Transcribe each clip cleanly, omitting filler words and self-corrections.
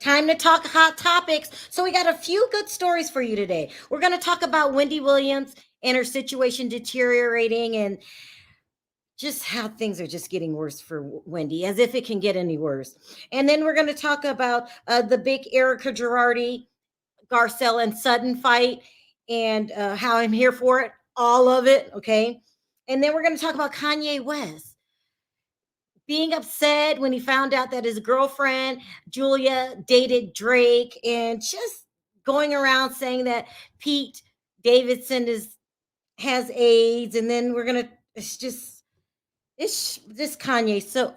Time to talk hot topics. So we got a few good stories for you today. We're going to talk about Wendy Williams and her situation deteriorating and just how things are just getting worse for Wendy, as if it can get any worse. And then we're going to talk about the big Erika Garcelle and Sutton fight and how I'm here for it, all of it. Okay. And then we're going to talk about Kanye West being upset when he found out that his girlfriend Julia dated Drake and just going around saying that Pete Davidson has AIDS. And then it's just Kanye. So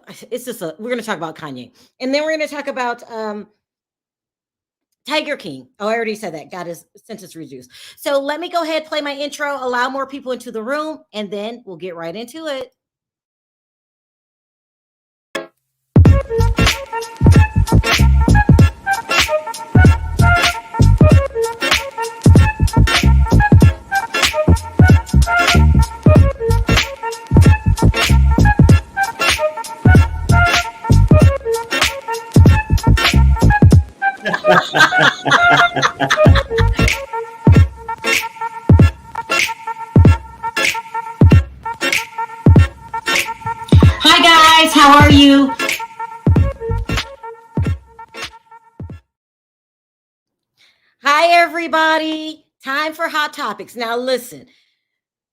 we're going to talk about Kanye. And then we're going to talk about Tiger King. Oh, I already said that. Got his sentence reduced. So let me go ahead, play my intro, allow more people into the room, and then we'll get right into it. Hi guys, how are you? Hi everybody. Time for hot topics. Now listen,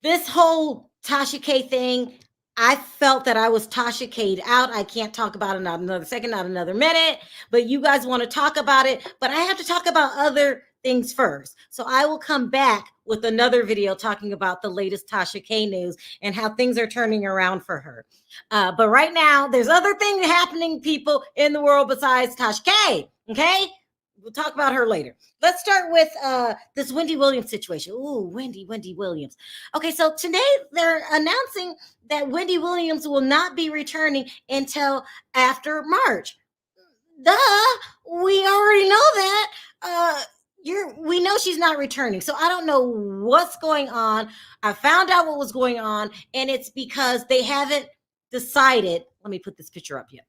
this whole Tasha K thing, I felt that I was Tasha K'd out. I can't talk about it not another second, not another minute, but you guys want to talk about it, but I have to talk about other things first. So I will come back with another video talking about the latest Tasha K news and how things are turning around for her. But right now, there's other things happening, people, in the world besides Tasha K, okay? We'll talk about her later. Let's start with this Wendy Williams situation. Ooh, Wendy Williams. Okay, so today they're announcing that Wendy Williams will not be returning until after March. Duh, we already know that. We know she's not returning. So I don't know what's going on. I found out what was going on, and it's because they haven't decided. Let me put this picture up yet.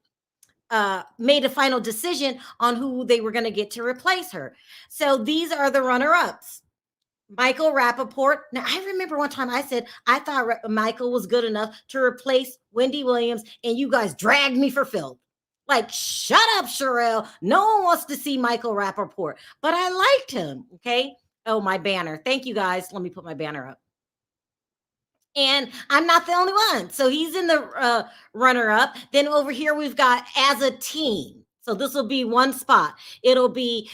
Made a final decision on who they were going to get to replace her. So these are the runner-ups. Michael Rappaport. Now, I remember one time I said I thought Michael was good enough to replace Wendy Williams, and you guys dragged me for filth. Like, shut up, Sharrell. No one wants to see Michael Rappaport, but I liked him, okay? Oh, my banner. Thank you, guys. Let me put my banner up. And I'm not the only one. So he's in the runner-up. Then over here, we've got as a team. So this will be one spot. It'll be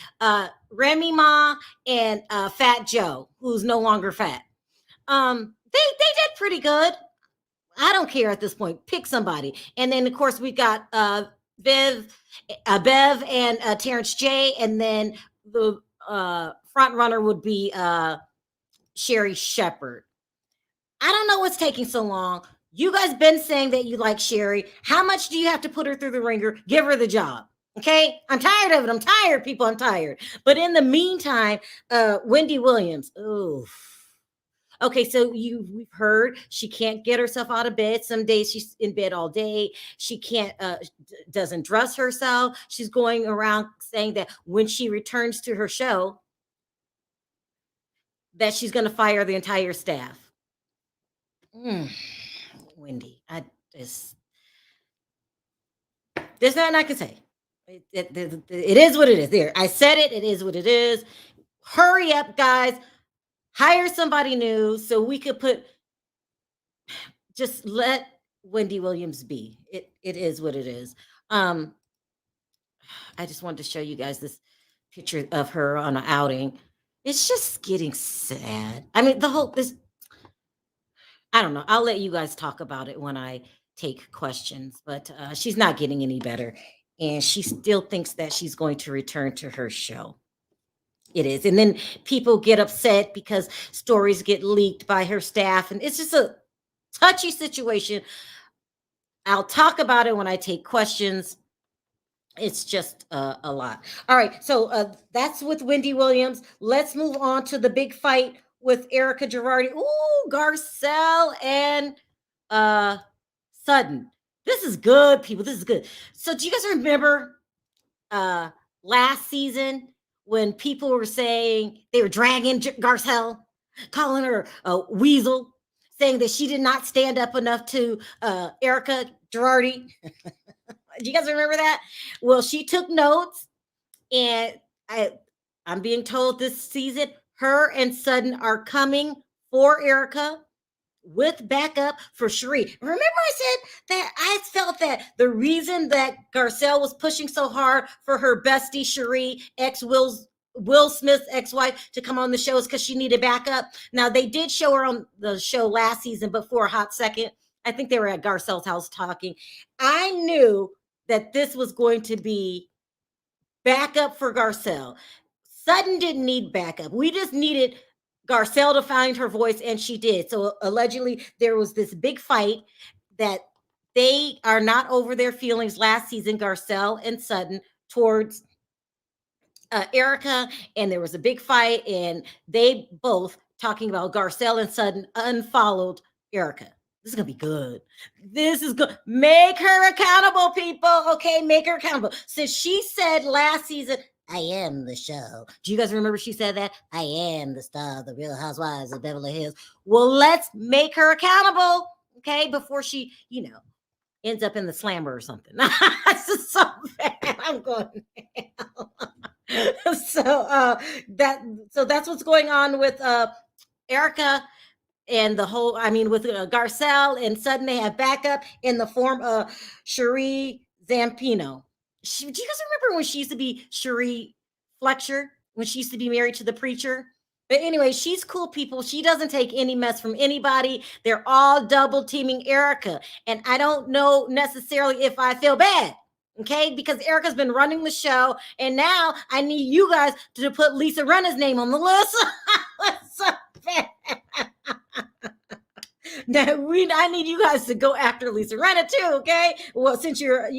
Remy Ma and Fat Joe, who's no longer fat. They did pretty good. I don't care at this point. Pick somebody. And then, of course, we got Bev and Terrence J. And then the front runner would be Sherry Shepherd. I don't know what's taking so long. You guys been saying that you like Sherry. How much do you have to put her through the ringer? Give her the job. Okay? I'm tired of it. I'm tired, people. I'm tired. But in the meantime, Wendy Williams. Oof. Okay, so we've heard she can't get herself out of bed. Some days she's in bed all day. She can't, doesn't dress herself. She's going around saying that when she returns to her show, that she's going to fire the entire staff. Wendy, there's nothing I can say. It is what it is. There, I said it. It is what it is. Hurry up, guys. Hire somebody new so we could just let Wendy Williams be. It is what it is. I just wanted to show you guys this picture of her on an outing. It's just getting sad. I mean, I don't know. I'll let you guys talk about it when I take questions, but she's not getting any better. And she still thinks that she's going to return to her show. It is. And then people get upset because stories get leaked by her staff. And it's just a touchy situation. I'll talk about it when I take questions. It's just a lot. All right. So that's with Wendy Williams. Let's move on to the big fight with Erika Garcelle and Sutton. This is good, people. This is good. So do you guys remember last season when people were saying they were dragging Garcelle, calling her a weasel, saying that she did not stand up enough to Erika Garcelle. Do you guys remember that? Well, she took notes, and I'm being told this season her and Sutton are coming for Erika with backup for Sharrell. Remember I said that I felt that the reason that Garcelle was pushing so hard for her bestie Sharrell, Will Smith's ex-wife, to come on the show is because she needed backup. Now, they did show her on the show last season, but for a hot second, I think they were at Garcelle's house talking. I knew that this was going to be backup for Garcelle. Sutton didn't need backup. We just needed Garcelle to find her voice, and she did. So allegedly, there was this big fight that they are not over their feelings last season, Garcelle and Sutton, towards Erika, and there was a big fight, and they both talking about Garcelle and Sutton unfollowed Erika. This is gonna be good. This is good. Make her accountable, people. Okay, make her accountable. Since she said last season, I am the show. Do you guys remember she said that? I am the star of the Real Housewives of Beverly Hills. Well, let's make her accountable, okay, before she, ends up in the slammer or something. This is so bad. I'm going so that's what's going on with Erika and the whole, with Garcelle and Sutton. They have backup in the form of Sharrell Zampino. Do you guys remember when she used to be Sharrell Fletcher, when she used to be married to the preacher? But anyway, she's cool, people. She doesn't take any mess from anybody. They're all double teaming Erika. And I don't know necessarily if I feel bad, okay? Because Erika's been running the show. And now I need you guys to put Lisa Rinna's name on the list. That's so bad. Now, I need you guys to go after Lisa Rinna too, okay? Well, since you're,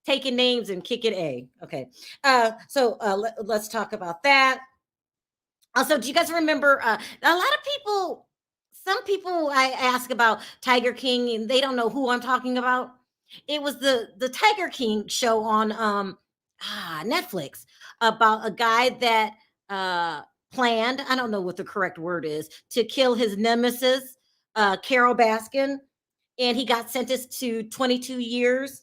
taking names and kicking A. Okay. Let's talk about that. Also, do you guys remember a lot of people, some people I ask about Tiger King and they don't know who I'm talking about. It was the Tiger King show on Netflix about a guy that planned, I don't know what the correct word is, to kill his nemesis, Carol Baskin, and he got sentenced to 22 years.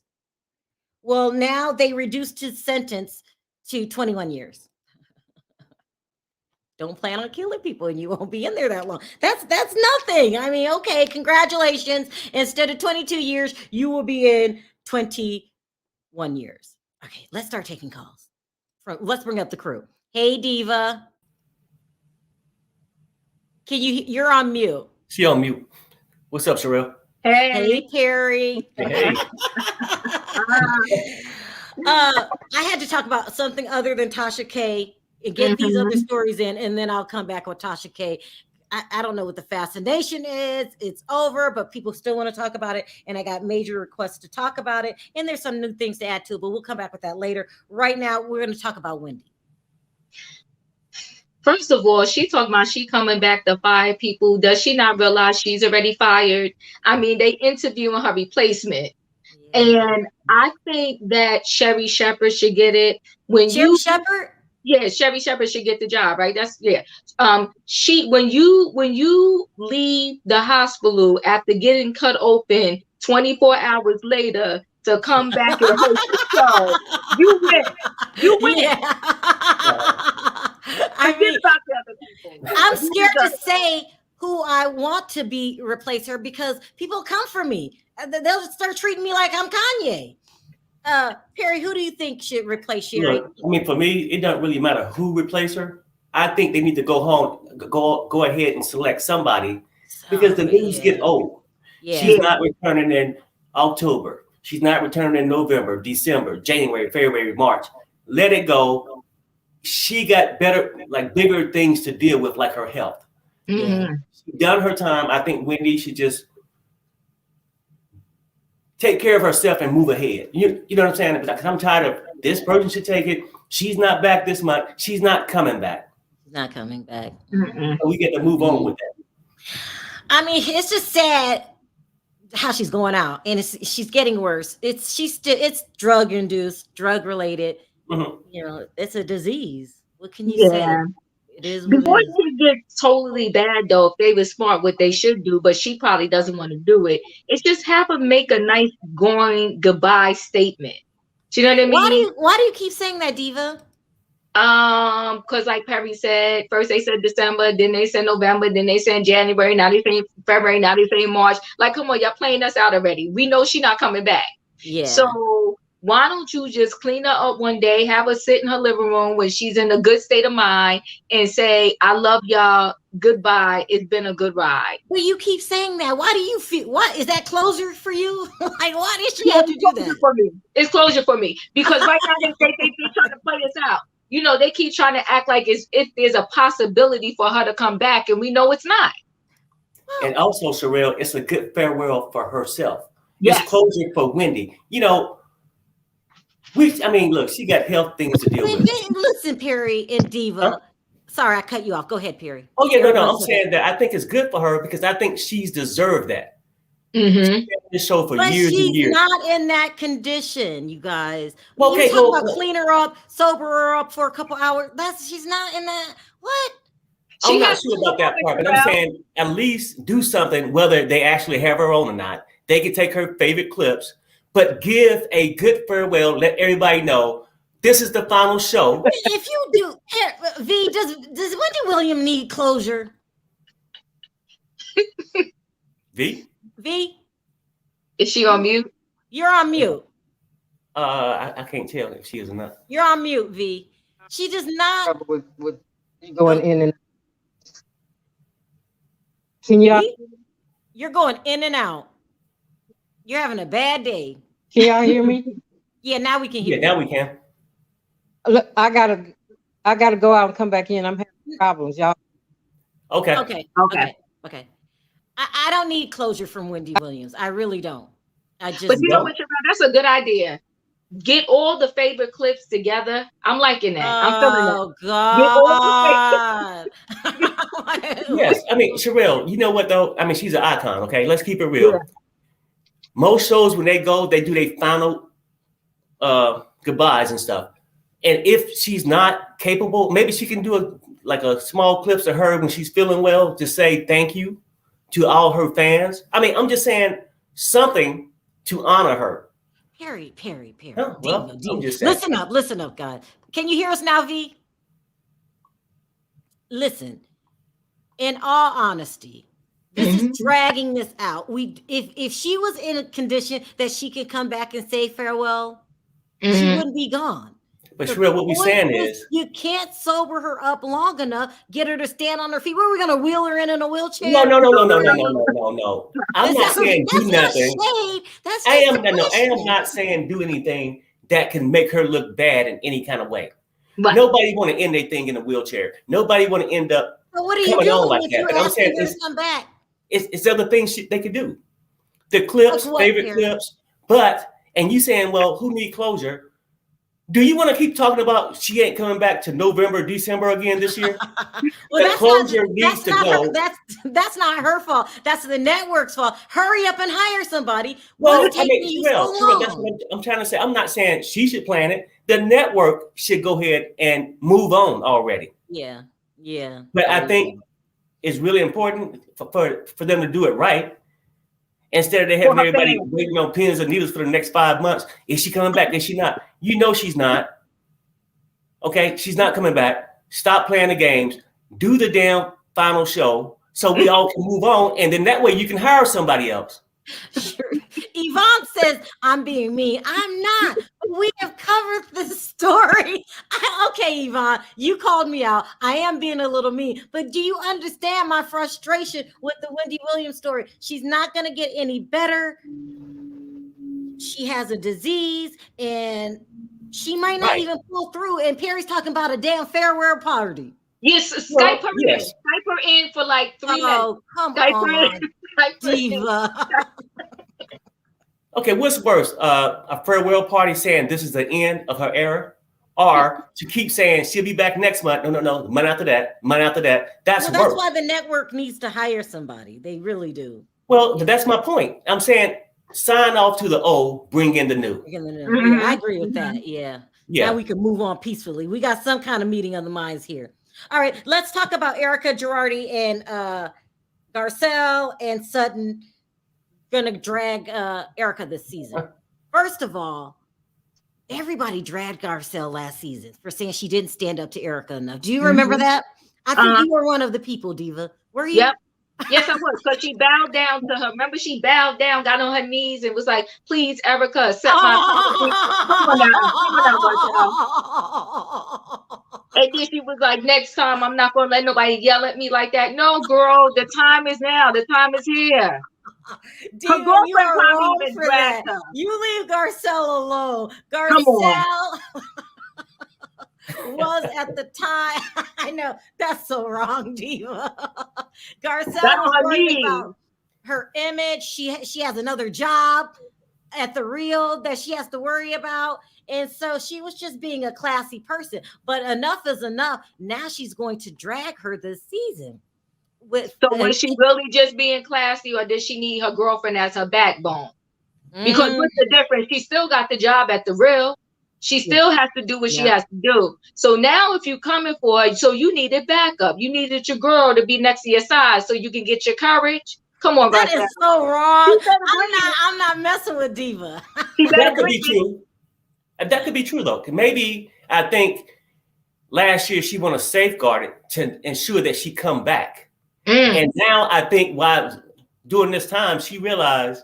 Well, now they reduced his sentence to 21 years. Don't plan on killing people and you won't be in there that long. That's nothing. Okay, congratulations. Instead of 22 years, you will be in 21 years. Okay, let's start taking calls. Let's bring up the crew. Hey, Diva. You're on mute. She on mute. What's up, Sharrell? Hey, Perry. Hey. I had to talk about something other than Tasha K and get these other stories in, and then I'll come back with Tasha K. I don't know what the fascination is. It's over, but people still want to talk about it, and I got major requests to talk about it, and there's some new things to add to it, but we'll come back with that later. Right now, we're going to talk about Wendy. First of all, she talking about she coming back to fire people. Does she not realize she's already fired? They interviewing her replacement. Yeah. And I think that Sherri Shepherd should get it. Sherri Shepherd? Yeah, Sherri Shepherd should get the job, right? When you leave the hospital after getting cut open 24 hours later to come back and host the show, you win. Yeah. I'm scared to say who I want to replace her because people come for me. They'll start treating me like I'm Kanye. Perry, who do you think should replace Sherri? For me, it doesn't really matter who replace her. I think they need to go home, go ahead and select somebody because the news get old. Yeah. She's not returning in October. She's not returning in November, December, January, February, March. Let it go. She got bigger things to deal with, like her health. Mm-hmm. She's done her time. I think Wendy should just take care of herself and move ahead. You know what I'm saying? Because I'm tired of this person should take it. She's not back this month. She's not coming back. She's not coming back. So we get to move on with that. It's just sad how she's going out, and she's getting worse. It's drug induced, drug related. Mhm. You know, it's a disease. What can you say? Yeah. It is what it Before is. it gets totally bad, though, if they were smart, what they should do, but she probably doesn't want to do it, is just have her make a nice going goodbye statement. Do you know what I mean? Why do you keep saying that, Diva? Because like Perry said, first they said December, then they said November, then they said January, now they say February, now they say March. Like, come on, y'all playing us out already. We know she not coming back. Yeah. So why don't you just clean her up one day, have her sit in her living room when she's in a good state of mind and say, I love y'all, goodbye, it's been a good ride. But you keep saying that. Why do you feel, what is that closure for you? Like, why did she have to do that? For me. It's closure for me. Because right now they trying to play us out. You know, they keep trying to act like if there's a possibility for her to come back, and we know it's not. And also, Sharrell, it's a good farewell for herself. Yes. It's closure for Wendy. You know, look, she got health things to deal with. Listen, Perry and Diva. Huh? Sorry, I cut you off. Go ahead, Perry. Oh, yeah, no. I'm saying that I think it's good for her because I think she's deserved that. Mm-hmm. She's been on this show for years and years. She's not in that condition, you guys. Well, You talk about clean her up, sober her up for a couple hours. She's not in that. What? I'm not sure about that part, but I'm saying at least do something, whether they actually have her on or not. They can take her favorite clips, but give a good farewell. Let everybody know this is the final show. If you do, V, does Wendy Williams need closure? V? Is she on mute? You're on mute. I can't tell if she is or not. You're on mute, V. She does not. With going in and can y'all? You're going in and out. You're having a bad day. Can y'all hear me? Yeah, now we can hear. Yeah, now we can. Look, I gotta go out and come back in. I'm having problems, y'all. Okay. I don't need closure from Wendy Williams. I really don't. But you know what, that's a good idea. Get all the favorite clips together. I'm liking that. I'm feeling that. Oh God. Yes, Sharrell, you know what though? She's an icon, okay? Let's keep it real. Yeah. Most shows when they go, they do their final goodbyes and stuff. And if she's not capable, maybe she can do a small clips of her when she's feeling well to say thank you to all her fans. I'm just saying something to honor her. Perry. Oh, well, Diva. Listen up, guys. Can you hear us now, V? Listen, in all honesty, this is dragging this out. If she was in a condition that she could come back and say farewell, she wouldn't be gone. But Sharrell, what we're saying is you can't sober her up long enough, get her to stand on her feet. Where are we gonna wheel her in a wheelchair? No. I'm not saying do nothing. I am not saying do anything that can make her look bad in any kind of way. But nobody want to end their thing in a wheelchair. Nobody want to end up coming on like that. But I'm saying it's other things they could do. The clips, favorite clips, and you saying, well, who need closure? Do you want to keep talking about she ain't coming back to November, December again this year? Well, that's not her fault. That's the network's fault. Hurry up and hire somebody. Well, that's what I'm trying to say. I'm not saying she should plan it. The network should go ahead and move on already. Yeah. But I think it's really important for them to do it right. Instead of they having everybody waiting on pins and needles for the next 5 months. Is she coming back? Is she not? You know she's not. Okay, she's not coming back. Stop playing the games. Do the damn final show so we all can move on. And then that way you can hire somebody else. Sure. Yvonne says I'm being mean. I'm not. We have covered this story. Okay, Yvonne, you called me out. I am being a little mean, but do you understand my frustration with the Wendy Williams story? She's not going to get any better. She has a disease and she might not even pull through. And Perry's talking about a damn farewell party. Yes, Skype her in. Skype her in for like 3 minutes. Oh, come on. Diva. Okay, what's worse? A farewell party saying this is the end of her era, or to keep saying she'll be back next month. No, month after that. That's worse. That's why the network needs to hire somebody. They really do. Well, that's my point. I'm saying sign off to the old, bring in the new. Yeah, I agree with that. Yeah. Yeah. Now we can move on peacefully. We got some kind of meeting of the minds here. All right, let's talk about Erika Girardi and Garcelle and Sutton gonna drag Erika this season. First of all, everybody dragged Garcelle last season for saying she didn't stand up to Erika enough. Do you remember that? I think you were one of the people, Diva. Were you? Yep. Yes, I was, because she bowed down to her. Remember, she bowed down, got on her knees, and was like, "Please, Erika, accept my apology." Come on now. And then she was like, "Next time, I'm not going to let nobody yell at me like that." No, girl, the time is now. The time is here. Her girlfriend probably even dragged her. You leave Garcelle alone. Garcelle was at the time. I know that's so wrong, Diva. Garcelle was worried about her image. She has another job at the Real that she has to worry about. And so she was just being a classy person. But enough is enough. Now she's going to drag her this season. So was she really just being classy, or did she need her girlfriend as her backbone? Because what's the difference? She still got the job at the Real. She still has to do what she has to do. So now if you're coming for her, so you needed backup. You needed your girl to be next to your side so you can get your courage. Come on, that is so wrong. I'm not messing with Diva. That could be true. That could be true though. Maybe I think last year she wanted to safeguard it to ensure that she come back. And now I think while during this time, she realized,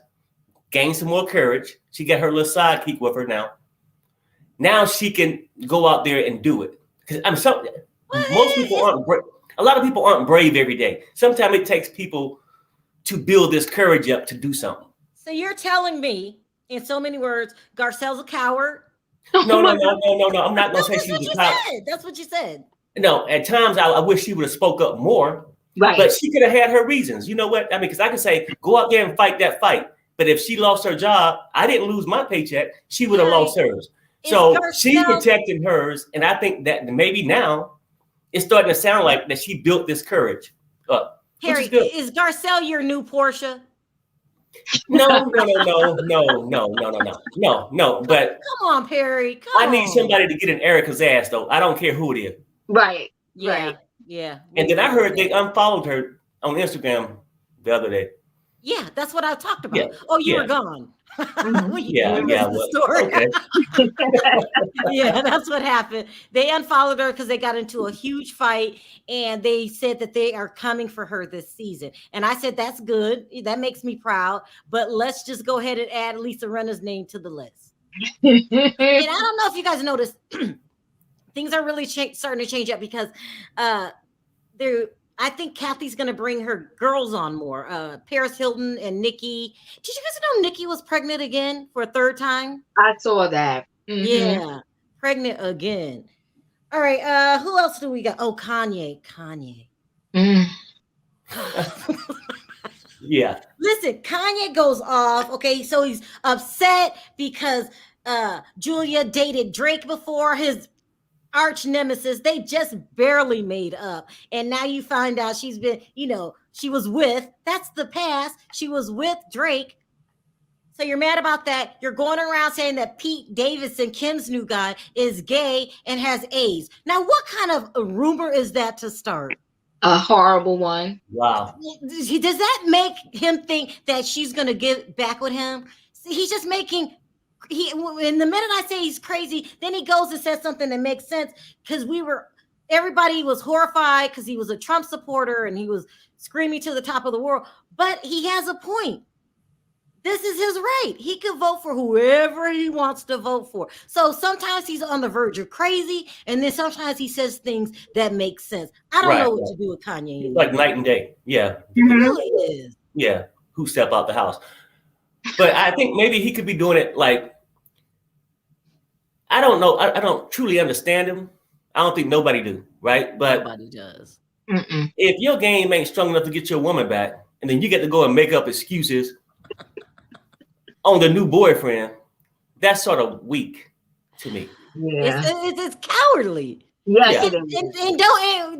gained some more courage. She got her little sidekick with her now. Now she can go out there and do it. Because most people aren't brave. A lot of people aren't brave every day. Sometimes it takes people to build this courage up to do something. So you're telling me, in so many words, Garcelle's a coward? No. I'm not going to say she's a coward. That's what you said. No, at times I wish she would have spoke up more. Right. But she could have had her reasons. You know what? I mean, because I can say, go out there and fight that fight. But if she lost her job, I didn't lose my paycheck. She would have lost hers. So she's protecting hers. And I think that maybe now it's starting to sound like that she built this courage up. Harry, is Garcelle your new Portia? No. But come on, Perry. I need somebody to get in Erika's ass, though. I don't care who it is. Right. Yeah. Right. Yeah. And then I heard they unfollowed her on Instagram the other day. Yeah, that's what I talked about. Yeah. Oh, you were gone. Yeah. Story. Okay. Yeah, that's what happened. They unfollowed her because they got into a huge fight, and they said that they are coming for her this season. And I said, that's good. That makes me proud. But let's just go ahead and add Lisa Rinna's name to the list. And I don't know if you guys noticed, things are really starting to change up because I think Kathy's going to bring her girls on more. Paris Hilton and Nikki. Did you guys know Nikki was pregnant again for a third time? I saw that. Mm-hmm. Yeah, pregnant again. All right, who else do we got? Oh, Kanye. Yeah. Listen, Kanye goes off. Okay, so he's upset because Julia dated Drake before, his arch nemesis. They just barely made up. And now you find out she's been, she was with, that's the past. She was with Drake. So you're mad about that. You're going around saying that Pete Davidson, Kim's new guy, is gay and has AIDS. Now, what kind of a rumor is that to start? A horrible one. Wow. Does that make him think that she's going to get back with him? He's just making... in the minute I say he's crazy, then he goes and says something that makes sense, because everybody was horrified because he was a Trump supporter and he was screaming to the top of the world. But he has a point. This is his right. He can vote for whoever he wants to vote for. So sometimes he's on the verge of crazy, and then sometimes he says things that make sense. I don't know what to do with Kanye anymore. Like night and day. Yeah. It really is. Yeah. Who step out the house? But I think maybe he could be doing it like, I don't know. I don't truly understand him. I don't think nobody do, right? But nobody does. If your game ain't strong enough to get your woman back, and then you get to go and make up excuses on the new boyfriend, that's sort of weak to me. Yeah. It's cowardly. Yes, And, it is. and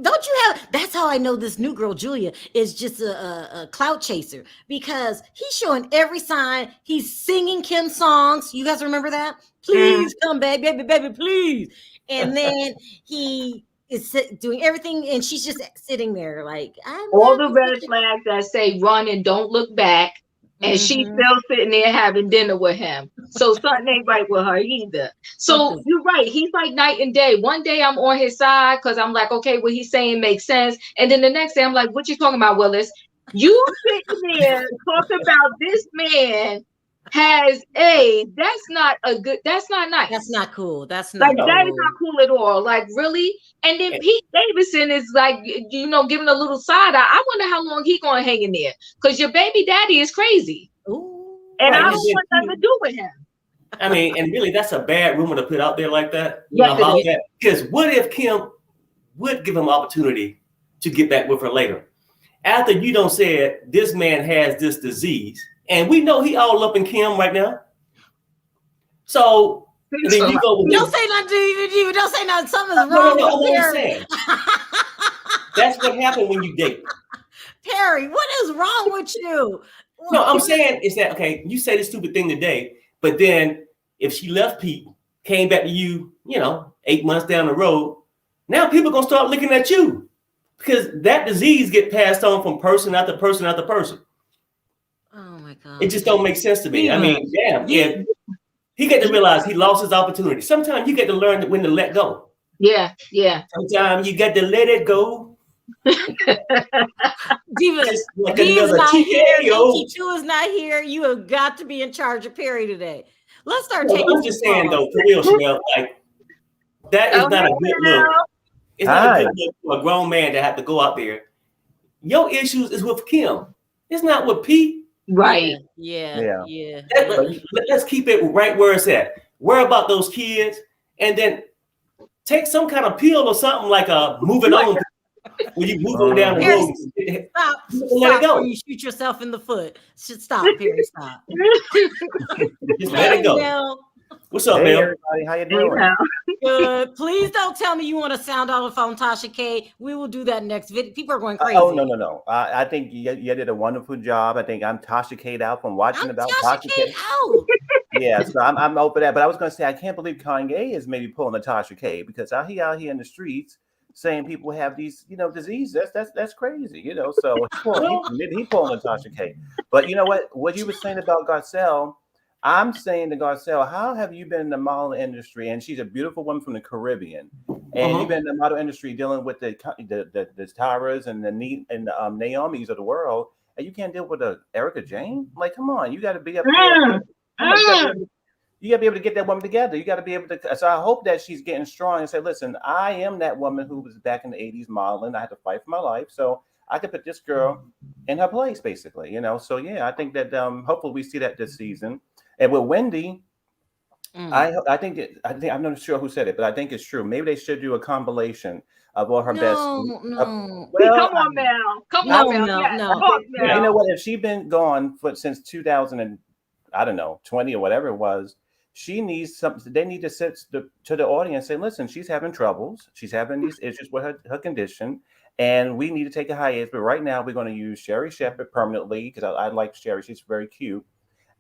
don't you have? That's how I know this new girl Julia is just a clout chaser, because he's showing every sign. He's singing Kim songs. You guys remember that? Please come back, baby, baby, please. And then he is doing everything, and she's just sitting there like, I'm All not the red flags that say run and don't look back, and she's still sitting there having dinner with him. So something ain't right with her either. So you're right. He's like night and day. One day I'm on his side because I'm like, okay, what he's saying makes sense. And then the next day I'm like, what you talking about, Willis? You sitting there talking about this man has AIDS. That's not nice. That's not cool. That's not like cool. that is not cool at all. Like, really? And then Pete Davidson is like, giving a little side eye. I wonder how long he gonna hang in there, because your baby daddy is crazy. Ooh, and I don't want nothing to do with him. I mean, and really, that's a bad rumor to put out there like that. Yes, about that. Because what if Kim would give him opportunity to get back with her later? After you don't say this man has this disease, and we know he all up in Kim right now. So then you go with don't say nothing to you. Don't say nothing. Something's wrong with Perry. That's what happened when you date. Perry, what is wrong with you? No, I'm saying is that, okay, you say the stupid thing today, but then if she left Pete, came back to you, 8 months down the road, now people are going to start looking at you, because that disease get passed on from person after person after person. Oh my God. It just don't make sense to me. I mean, damn, if he get to realize he lost his opportunity. Sometimes you get to learn when to let go. Yeah. Sometimes you got to let it go. Diva, like D is another not here. TKO. T2 is not here. You have got to be in charge of Perry today. Let's start Well, taking. I'm just saying though, for real, Sharrell, like that is not a good look. It's not a good look for a grown man to have to go out there. Your issues is with Kim. It's not with Pete. Right. Yeah. Let's keep it right where it's at. Worry about those kids, and then take some kind of pill or something like moving on. When you move on down the road, stop let it go. You shoot yourself in the foot. Stop, Perry. Stop. Just let it go. What's up, hey, Mel? everybody? How you doing? Good. Please don't tell me you want to sound off on Tasha K. We will do that next video. People are going crazy. Oh no. I think you did a wonderful job. I think I'm Tasha K out from watching about Tasha K out. Yeah, so I'm over that. But I was going to say I can't believe Kanye is maybe pulling a Tasha K, because out here in the streets saying people have these, diseases. That's crazy, So maybe he pulling a Tasha K. But you know what you were saying about Garcelle, I'm saying to Garcelle, how have you been in the model industry? And she's a beautiful woman from the Caribbean, and you've been in the model industry dealing with the Tyras and the Naomis of the world, and you can't deal with a Erika Jane? Like, come on, you got to be up there. You got to be able to get that woman together. You got to be able to. So I hope that she's getting strong and say, listen, I am that woman who was back in the 80s modeling. I had to fight for my life. So I could put this girl in her place, basically, So, yeah, I think that hopefully we see that this season. And with Wendy, I think I'm not sure who said it, but I think it's true. Maybe they should do a compilation of all her best. No. Well, come on, Mel. Come on, Mel. No. You know what? If she's been gone since 2020 or whatever it was, she needs something. They need to sit to the audience and say, listen, she's having troubles. She's having these issues with her condition, and we need to take a hiatus. But right now, we're going to use Sherry Shepherd permanently, because I like Sherry. She's very cute.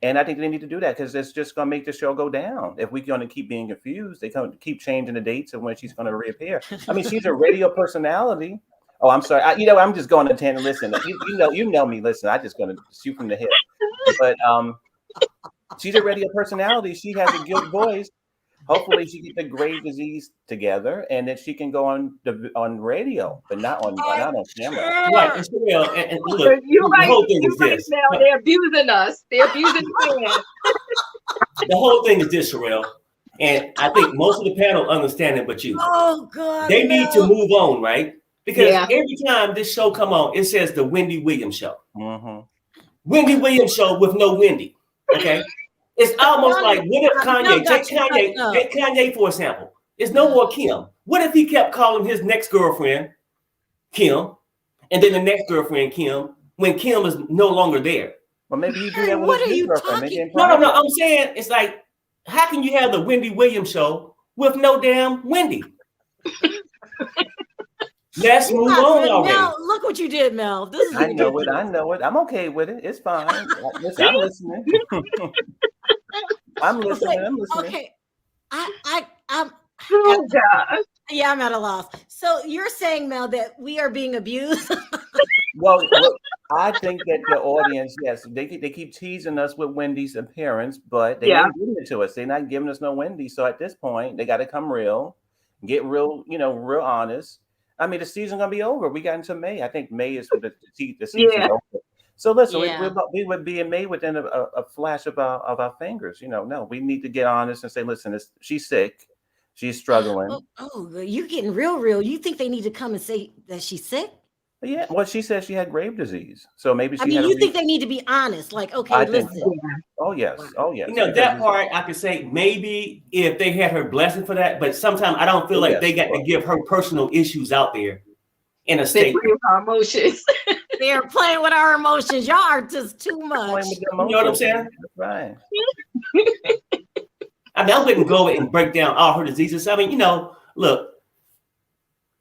And I think they need to do that, because it's just going to make the show go down. If we're going to keep being confused, they can keep changing the dates of when she's going to reappear. I mean, she's a radio personality. Oh, I'm sorry. I'm just going to tangent. Listen, you know me. Listen, I'm just going to shoot from the hip. But she's a radio personality. She has a good voice. Hopefully, she gets the Graves' disease together, and then she can go on radio, but not on camera. Right. And look, the whole thing is this. Now they're abusing us. They're abusing fans. The whole thing is this, Sharrell. And I think most of the panel understand it, but you. Oh God. They need to move on, right? Because every time this show come on, it says the Wendy Williams show. Mm-hmm. Wendy Williams show with no Wendy. Okay. It's almost like, what if Kanye, take Kanye for example. It's no more Kim. What if he kept calling his next girlfriend Kim, and then the next girlfriend Kim, when Kim is no longer there? Well, maybe you do that with his new girlfriend. No. I'm saying, it's like, how can you have the Wendy Williams show with no damn Wendy? Let's move on already. Mel, look what you did, Mel. This is I know it. I know it. I'm okay with it. It's fine. Listen, I'm listening. I'm listening. I'm listening. Okay, I'm. Oh God. Yeah, I'm at a loss. So you're saying, Mel, that we are being abused? Well, I think that the audience, yes, they keep teasing us with Wendy's appearance, but they ain't giving it to us. They're not giving us no Wendy. So at this point, they got to come real, get real, real honest. I mean, the season's gonna be over. We got into May. I think May is the season over. So listen, we would be in May within a flash of our fingers. No, we need to get honest and say, listen, she's sick, she's struggling. Oh, you're getting real. You think they need to come and say that she's sick? Yeah, well, she said she had Graves' disease, so maybe she. You think they need to be honest? Like, okay, listen. So. Oh yes. That part I could say maybe if they had her blessing for that, but sometimes I don't feel like they got to give her personal issues out there in a statement. Our emotions. They're playing with our emotions. Y'all are just too much. You know what I'm saying? Right. I mean, I wouldn't go and break down all her diseases. I mean, look.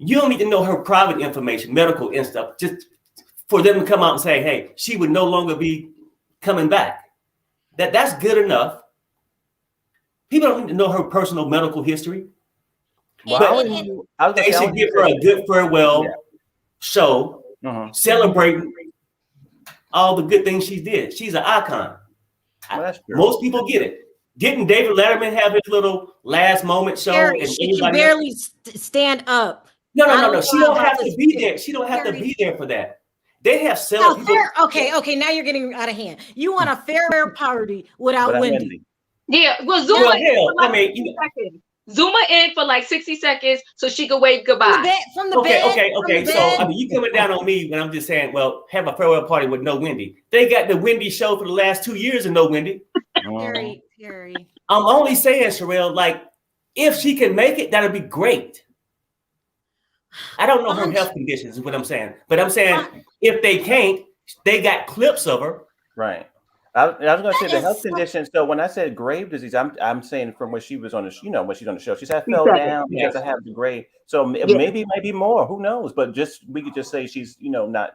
You don't need to know her private information, medical and stuff, just for them to come out and say, hey, she would no longer be coming back. That's good enough. People don't need to know her personal medical history. Well, they should give her a good farewell show, celebrating all the good things she did. She's an icon. Most people get it. Didn't David Letterman have his little last moment show? Harry, she can barely stand up. No. She don't have to be there. She don't have to be there for that. They have several people. Okay. Now you're getting out of hand. You want a farewell party without Wendy? Yeah. Well, Zoom her in for like 60 seconds so she could wave goodbye. From the bed. Okay. So I mean, you coming down on me when I'm just saying, well, have a farewell party with no Wendy. They got the Wendy show for the last 2 years and no Wendy. Harry. I'm only saying, Sharrell, like, if she can make it, that'd be great. I don't know her health conditions is what I'm saying. But I'm saying if they can't, they got clips of her. Right. I was going to say the health conditions. So when I said Graves' disease, I'm saying from when she was on the, when she's on the show, she said fell down because I have the grave. So maybe more. Who knows? But we could just say she's not.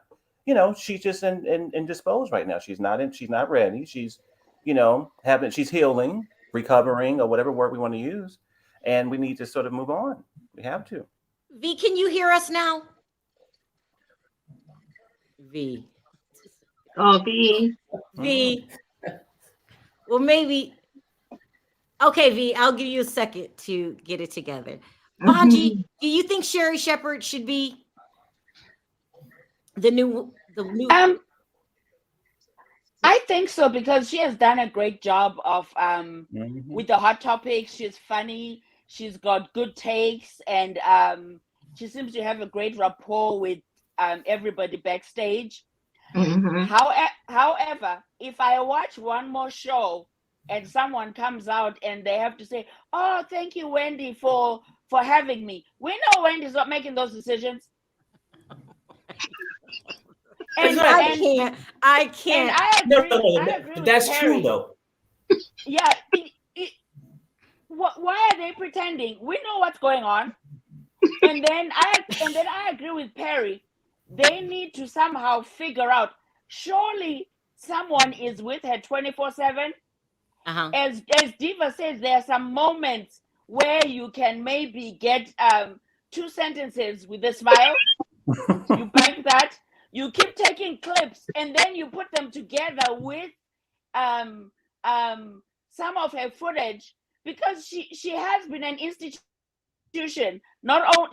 She's just indisposed right now. She's not ready. She's she's healing, recovering, or whatever word we want to use, and we need to sort of move on. We have to. V, can you hear us now? V. Oh, V. Well, maybe. Okay, V, I'll give you a second to get it together. Bonji, do you think Sherri Shepherd should be the new? I think so, because she has done a great job of with the hot topics. She's funny. She's got good takes, and she seems to have a great rapport with everybody backstage. However, if I watch one more show and someone comes out and they have to say, "Oh, thank you, Wendy, for having me," we know Wendy's not making those decisions. And I can't. And I agree. No, that's true, though. Yeah. Why are they pretending? We know what's going on. And then I agree with Perry. They need to somehow figure out. Surely someone is with her 24/7. As Diva says, there are some moments where you can maybe get 2 sentences with a smile. You bank that. You keep taking clips and then you put them together with some of her footage, because she has been an institution.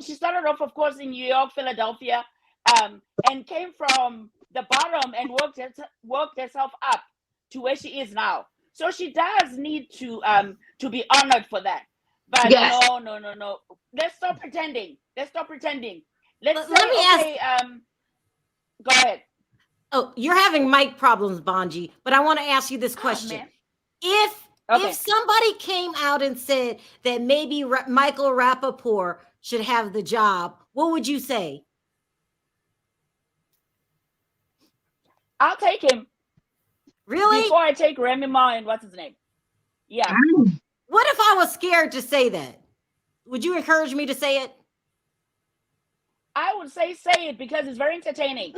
She started off, of course, in New York, Philadelphia, and came from the bottom and worked herself up to where she is now. So she does need to be honored for that. But no. Let's stop pretending. Let me ask. Go ahead. Oh, you're having mic problems, Bonji, but I want to ask you this question. If somebody came out and said that maybe Michael Rappaport should have the job, what would you say? I'll take him. Really? Before I take Remy Ma and what's his name? Yeah. What if I was scared to say that? Would you encourage me to say it? I would say it because it's very entertaining.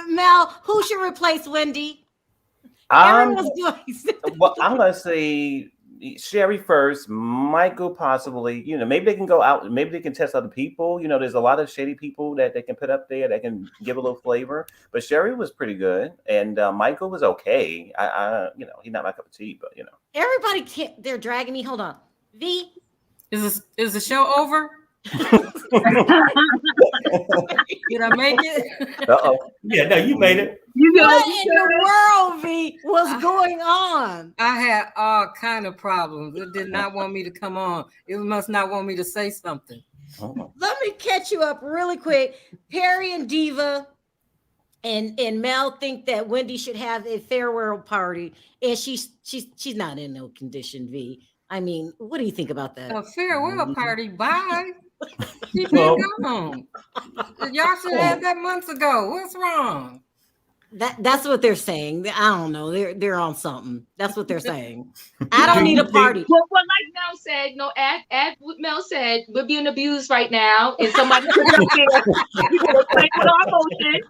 Mel, who should replace Wendy? Um, Everyone's doing. well, I'm gonna say Sherry first, Michael possibly. Maybe they can go out. Maybe they can test other people. There's a lot of shady people that they can put up there that can give a little flavor. But Sherry was pretty good, and Michael was okay. He's not my cup of tea, but Everybody can't. They're dragging me. Hold on. V. Is the show over? Did I make it? Uh-oh. Yeah, no, you made it. What in the world, V? What's going on? I had all kind of problems. It did not want me to come on. It must not want me to say something. Oh. Let me catch you up really quick. Perry and Diva and Mel think that Wendy should have a farewell party, and she's not in no condition, V. I mean, what do you think about that? A farewell party. Bye. She Well- been gone. Y'all should have that months ago. What's wrong? That's what they're saying. I don't know. They're on something. That's what they're saying. I don't need a party. Well, like Mel said, add what Mel said, we're being abused right now, and somebody put it up there. They're playing with our emotions.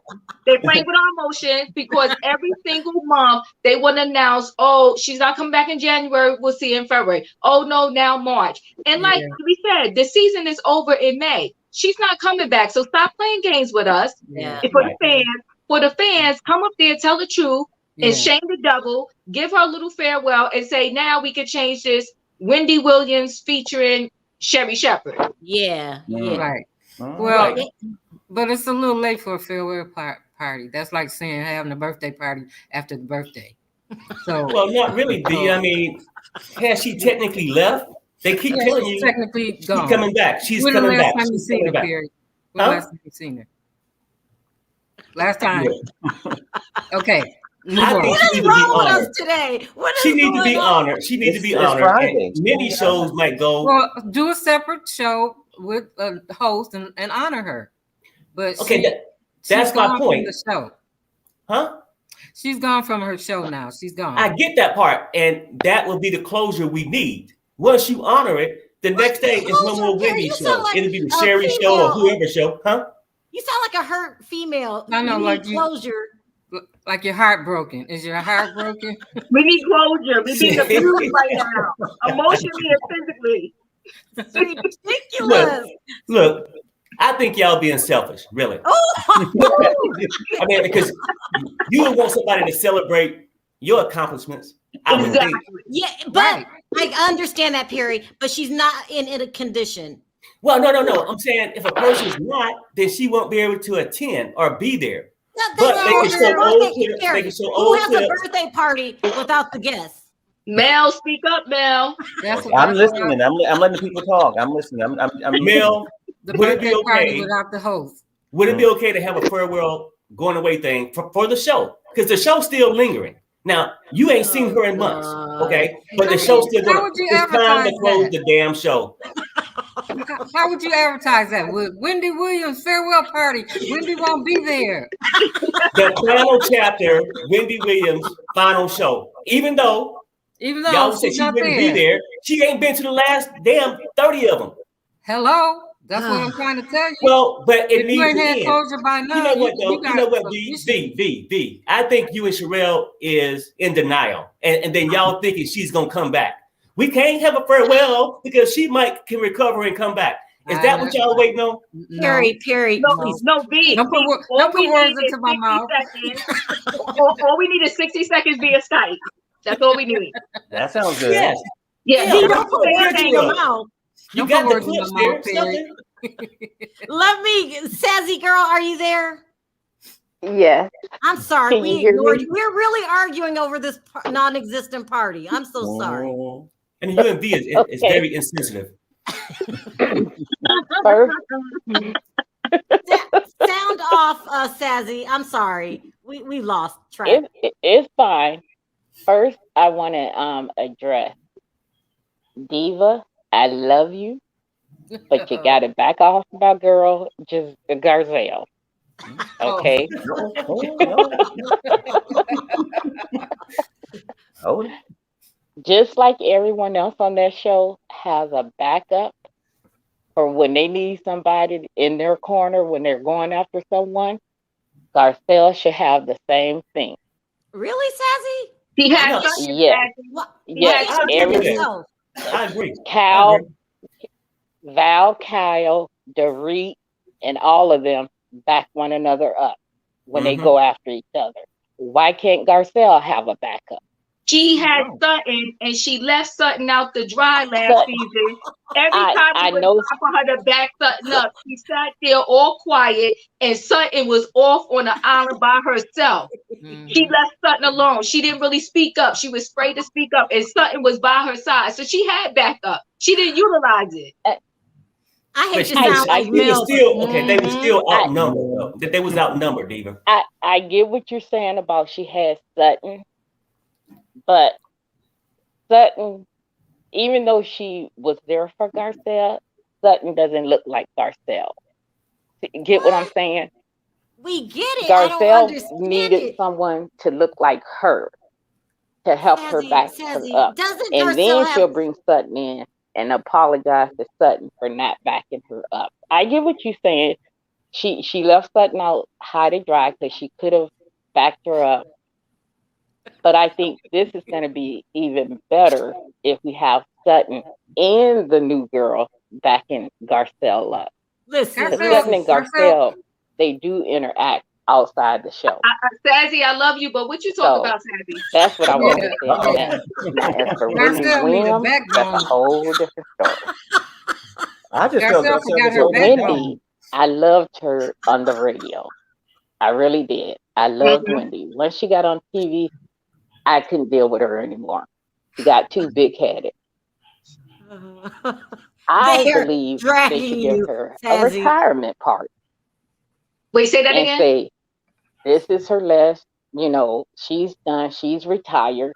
They're playing with our emotions because every single month they want to announce, oh, she's not coming back in January. We'll see in February. Oh no, now March. And like we said, the season is over in May. She's not coming back. So stop playing games with us. Yeah. And for the fans, come up there, tell the truth, and shame the devil. Give her a little farewell and say, now we can change this. Wendy Williams featuring Sherry Shepherd. Yeah. Right. Oh. Well, but it's a little late for a farewell party. That's like saying having a birthday party after the birthday. So Well, not really, D. I mean, has she technically left? They keep telling you technically she's gone. coming back. She's When the coming last back. time you She's seen her, coming back. Perry? When the last time you seen her? Last time. Okay. Move I on. think What she is needs to be wrong with us honored. today? What is She needs to be going on? honored. She needs to be It's honored. Friday. And many shows might go. Well, do a separate show with a host and honor her. But Okay, that's she's my gone point. From the show. Huh? She's gone from her show now. She's gone. I get that part, and that will be the closure we need. Once you honor it, the next day is no more Wendy You show. sound like It'll be the a Sherry show or female. whoever show, huh? You sound like a hurt female. I know, You like need you- closure. Like your heart broken. Is your heart broken? We need closure. We're being abused right now, emotionally and physically. It's ridiculous. Look, I think y'all being selfish, really. Oh, I mean, because you would want somebody to celebrate your accomplishments. I would think. yeah, but Right. I understand that, Perry. But she's not in a condition. Well, no. I'm saying if a person's not, then she won't be able to attend or be there. But they can show old clips. They can show Who old has a clips. birthday party without the guests? Mel, speak up, Mel. That's I'm listening. I'm letting the people talk. I'm listening. I'm Mel, The would it be birthday party okay? without the host. Would it be okay to have a farewell going away thing for the show? Because the show's still lingering. Now, you ain't seen her in months, okay? But the show's still How going. would you It's time to advertise close that? the damn show. How would you advertise that? With Wendy Williams farewell party, Wendy won't be there. The final chapter, Wendy Williams' final show. Even though y'all say she's she not wouldn't be there, she ain't been to the last damn 30 of them. Hello, that's what I'm trying to tell you. Well, but it If you needs ain't to had end. closure by now, You know what, though? You know what, some V. issues. I think you and Sharrell is in denial. And then y'all thinking she's going to come back. We can't have a farewell because she can recover and come back. Is that what y'all waiting on? No. Perry, No, please. no, B. Don't put words into my mouth. All we need is 60 seconds via Skype. That's all we need. That sounds good. Yes. Yeah, Yeah, he Don't put words in your mouth. You Don't got put the words in clips my there. mouth, Perry. Something. Let me, Sassy girl, are you there? Yes. I'm sorry, Can you we hear ignored me? you. We're really arguing over this non-existent party. I'm so sorry. Oh. And UMV is Okay. very insensitive. First, Sound off, Sassy. I'm sorry. We lost track. it's fine. First, I want to address Diva. I love you, but you got to back off about girl, just Garcelle. Okay. Oh, Just like everyone else on that show has a backup, for when they need somebody in their corner when they're going after someone. Garcelle should have the same thing. Really, Sassy? He had No. something. Yes, What? yes. Why can't she agree do with it that. herself? I agree. Cal, Val, Kyle, Dorit, and all of them back one another up when they go after each other. Why can't Garcelle have a backup? She had Sutton, and she left Sutton out to dry last season. Every time I it was know. time for her to back Sutton up, she sat there all quiet, and Sutton was off on the island by herself. She left Sutton alone. She didn't really speak up. She was afraid to speak up, and Sutton was by her side. So she had backup. She didn't utilize it. I hate But to sound like they were Mel. still okay. They were still outnumbered. Though. That they was outnumbered, Diva. I get what you're saying about she had Sutton, but Sutton, even though she was there for Garcelle, Sutton doesn't look like Garcelle. Get what I'm saying? We get it. I don't Garcelle understand needed it. someone to look like her to help her back her up. Doesn't And Garcelle then have she'll bring Sutton in and apologize to Sutton for not backing her up. I get what you're saying. She left Sutton out high to dry because she could have backed her up. But I think this is going to be even better if we have Sutton and the new girl backing Garcelle up. Listen, Because Sutton and Garcelle, they do interact outside the show. Sassy, I love you, but what you talk about, Sassy? That's what I want to say on that. Now, as for Wendy Williams, that's a whole different story. I just felt For Wendy, I loved her on the radio. I really did. I loved Wendy. Once she got on TV, I couldn't deal with her anymore. She got too big-headed. I believe they should give her a retirement party. Wait, say that and again? Say, this is her last, she's done, she's retired,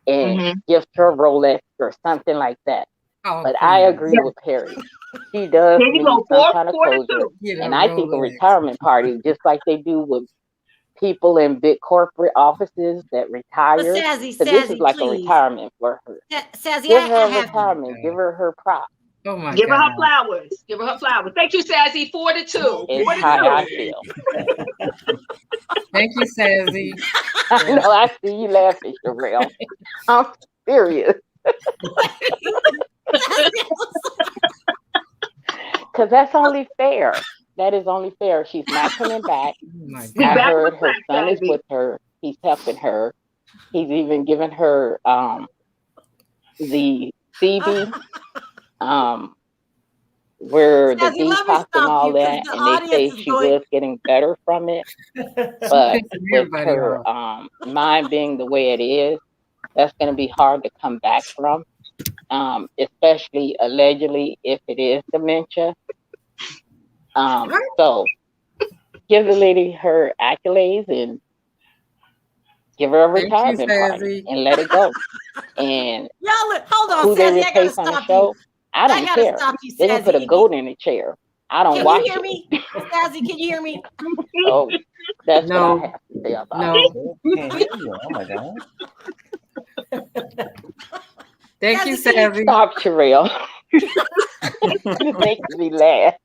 and gift her a Rolex or something like that. But I agree with Perry. She does need some kind of closure. And I think a retirement party, just like they do with people in big corporate offices that retire. So this is like a retirement for her. Give her a retirement. Give her her props. Oh my Give God. her her flowers. Give her her flowers. Thank you, Sassy. 4-2. It's how I feel. Thank you, Sassy. I know, I see you laughing, Sharrell. I'm serious. Because that's only fair. That is only fair. She's not coming back. I heard her son is with her. He's helping her. He's even given her the CB, where the detox and all that, and they say she was getting better from it. But with her mind being the way it is, that's going to be hard to come back from, especially allegedly if it is dementia. So give the lady her accolades and give her a retirement party and let it go. And hold on, who they Sassy, replace on the show, I don't care. They can put a goat in a chair. I don't watch it. Can you hear me? Sassy, can you hear me? Oh, that's what I have to say about it. Oh my God. Thank you, Sassy. Stop, Sharrell. It makes me laugh.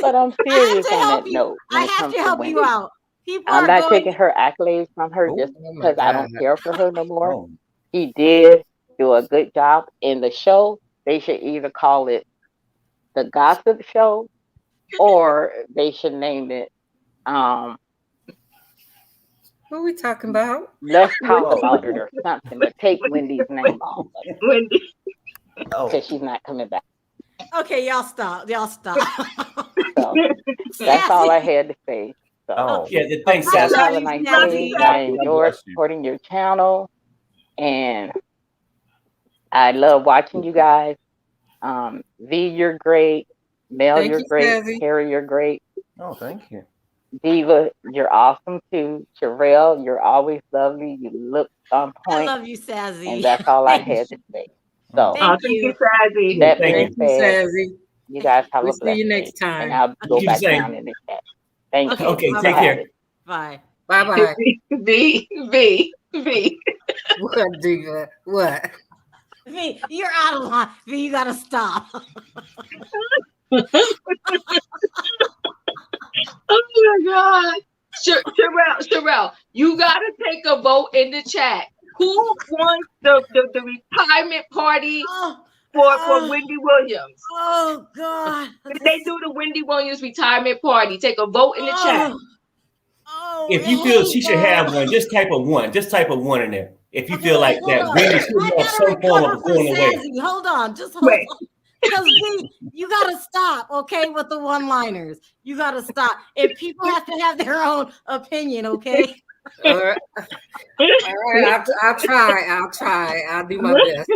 But I'm serious on that note. I have to help you out. I'm not taking her accolades from her just because I don't care for her no more. She did do a good job in the show. They should either call it the Gossip Show or they should name it what are we talking about? Let's Talk About It or something, but take Wendy's name off of it. Wendy. Because she's not coming back. Okay, y'all stop. So that's all I had to say. So, thanks, Sassy. Have a nice day. I enjoy supporting your channel, and I love watching you guys. V, you're great. Mel, you're great. Harry, you're great. Oh, thank you. Diva, you're awesome too. Sharrell, you're always lovely. You look on point. I love you, Sassy. And that's all I had to say. So, thank you, Sassy. That Thank you, Sassy. You guys have a blessed see you next day. time. And I'll go back down in the chat. Thank you. Okay, take care. Bye. Bye-bye. V. What, Diva? What? V, you're out of line. V, you gotta stop. Oh my God. Sharrell, you gotta take a vote in the chat. Who wants the retirement party for Wendy Williams? Oh God. They do the Wendy Williams retirement party. Take a vote in the chat. If you feel she should have one, just type a one. Just type a one in there. If you feel like that, Wendy should have some form of going away. Hold on, just hold on. Because you gotta stop, okay, with the one-liners. You gotta stop. If people have to have their own opinion, okay? All right. I'll try. I'll do my best.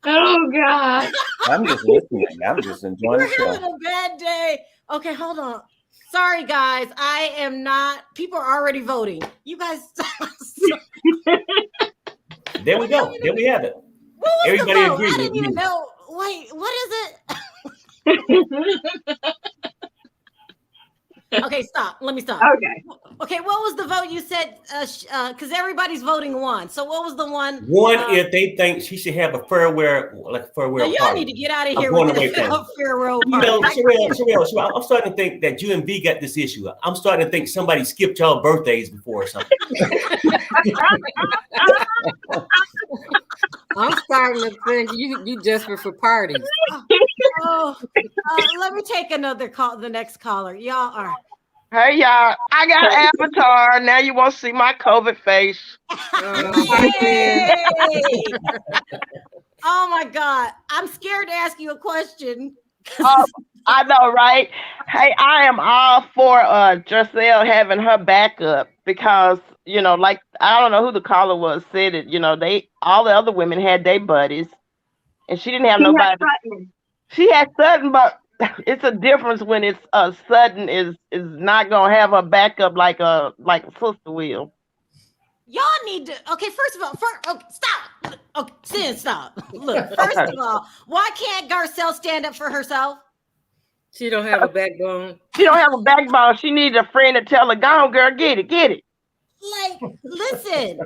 Oh God. I'm just listening. I'm just enjoying the We're show. having a bad day. Okay, hold on. Sorry, guys. I am not. People are already voting. You guys. There we go. There we have it. Everybody agrees. I didn't even know. Wait, what is it? Okay, stop. Let me stop. Okay, what was the vote you said? Because everybody's voting one. So what was the one? One, if they think she should have a farewell Y'all party. need to get out of here going with away this from it. farewell You party. know, Sharrell, I'm starting to think that you and V got this issue. I'm starting to think somebody skipped y'all birthdays before or something. I'm starting to think you desperate for parties. Let me take another call. The next caller. Y'all are. Hey y'all, I got Avatar. Now you won't see my COVID face. Yay! Oh my God. I'm scared to ask you a question. Oh, I know, right? Hey, I am all for Garcelle having her backup because, you know, like, I don't know who the caller was, said it, you know, all the other women had their buddies and she didn't have nobody. She had Sutton, but it's a difference when it's Sutton is not gonna have a backup like a sister will. Y'all need to. Okay, first of all, stop. Okay, Sin, stop. Look, first of all, why can't Garcelle stand up for herself? She don't have a backbone. She don't have a backbone. She needs a friend to tell her, "Go on, girl, get it." Like, listen.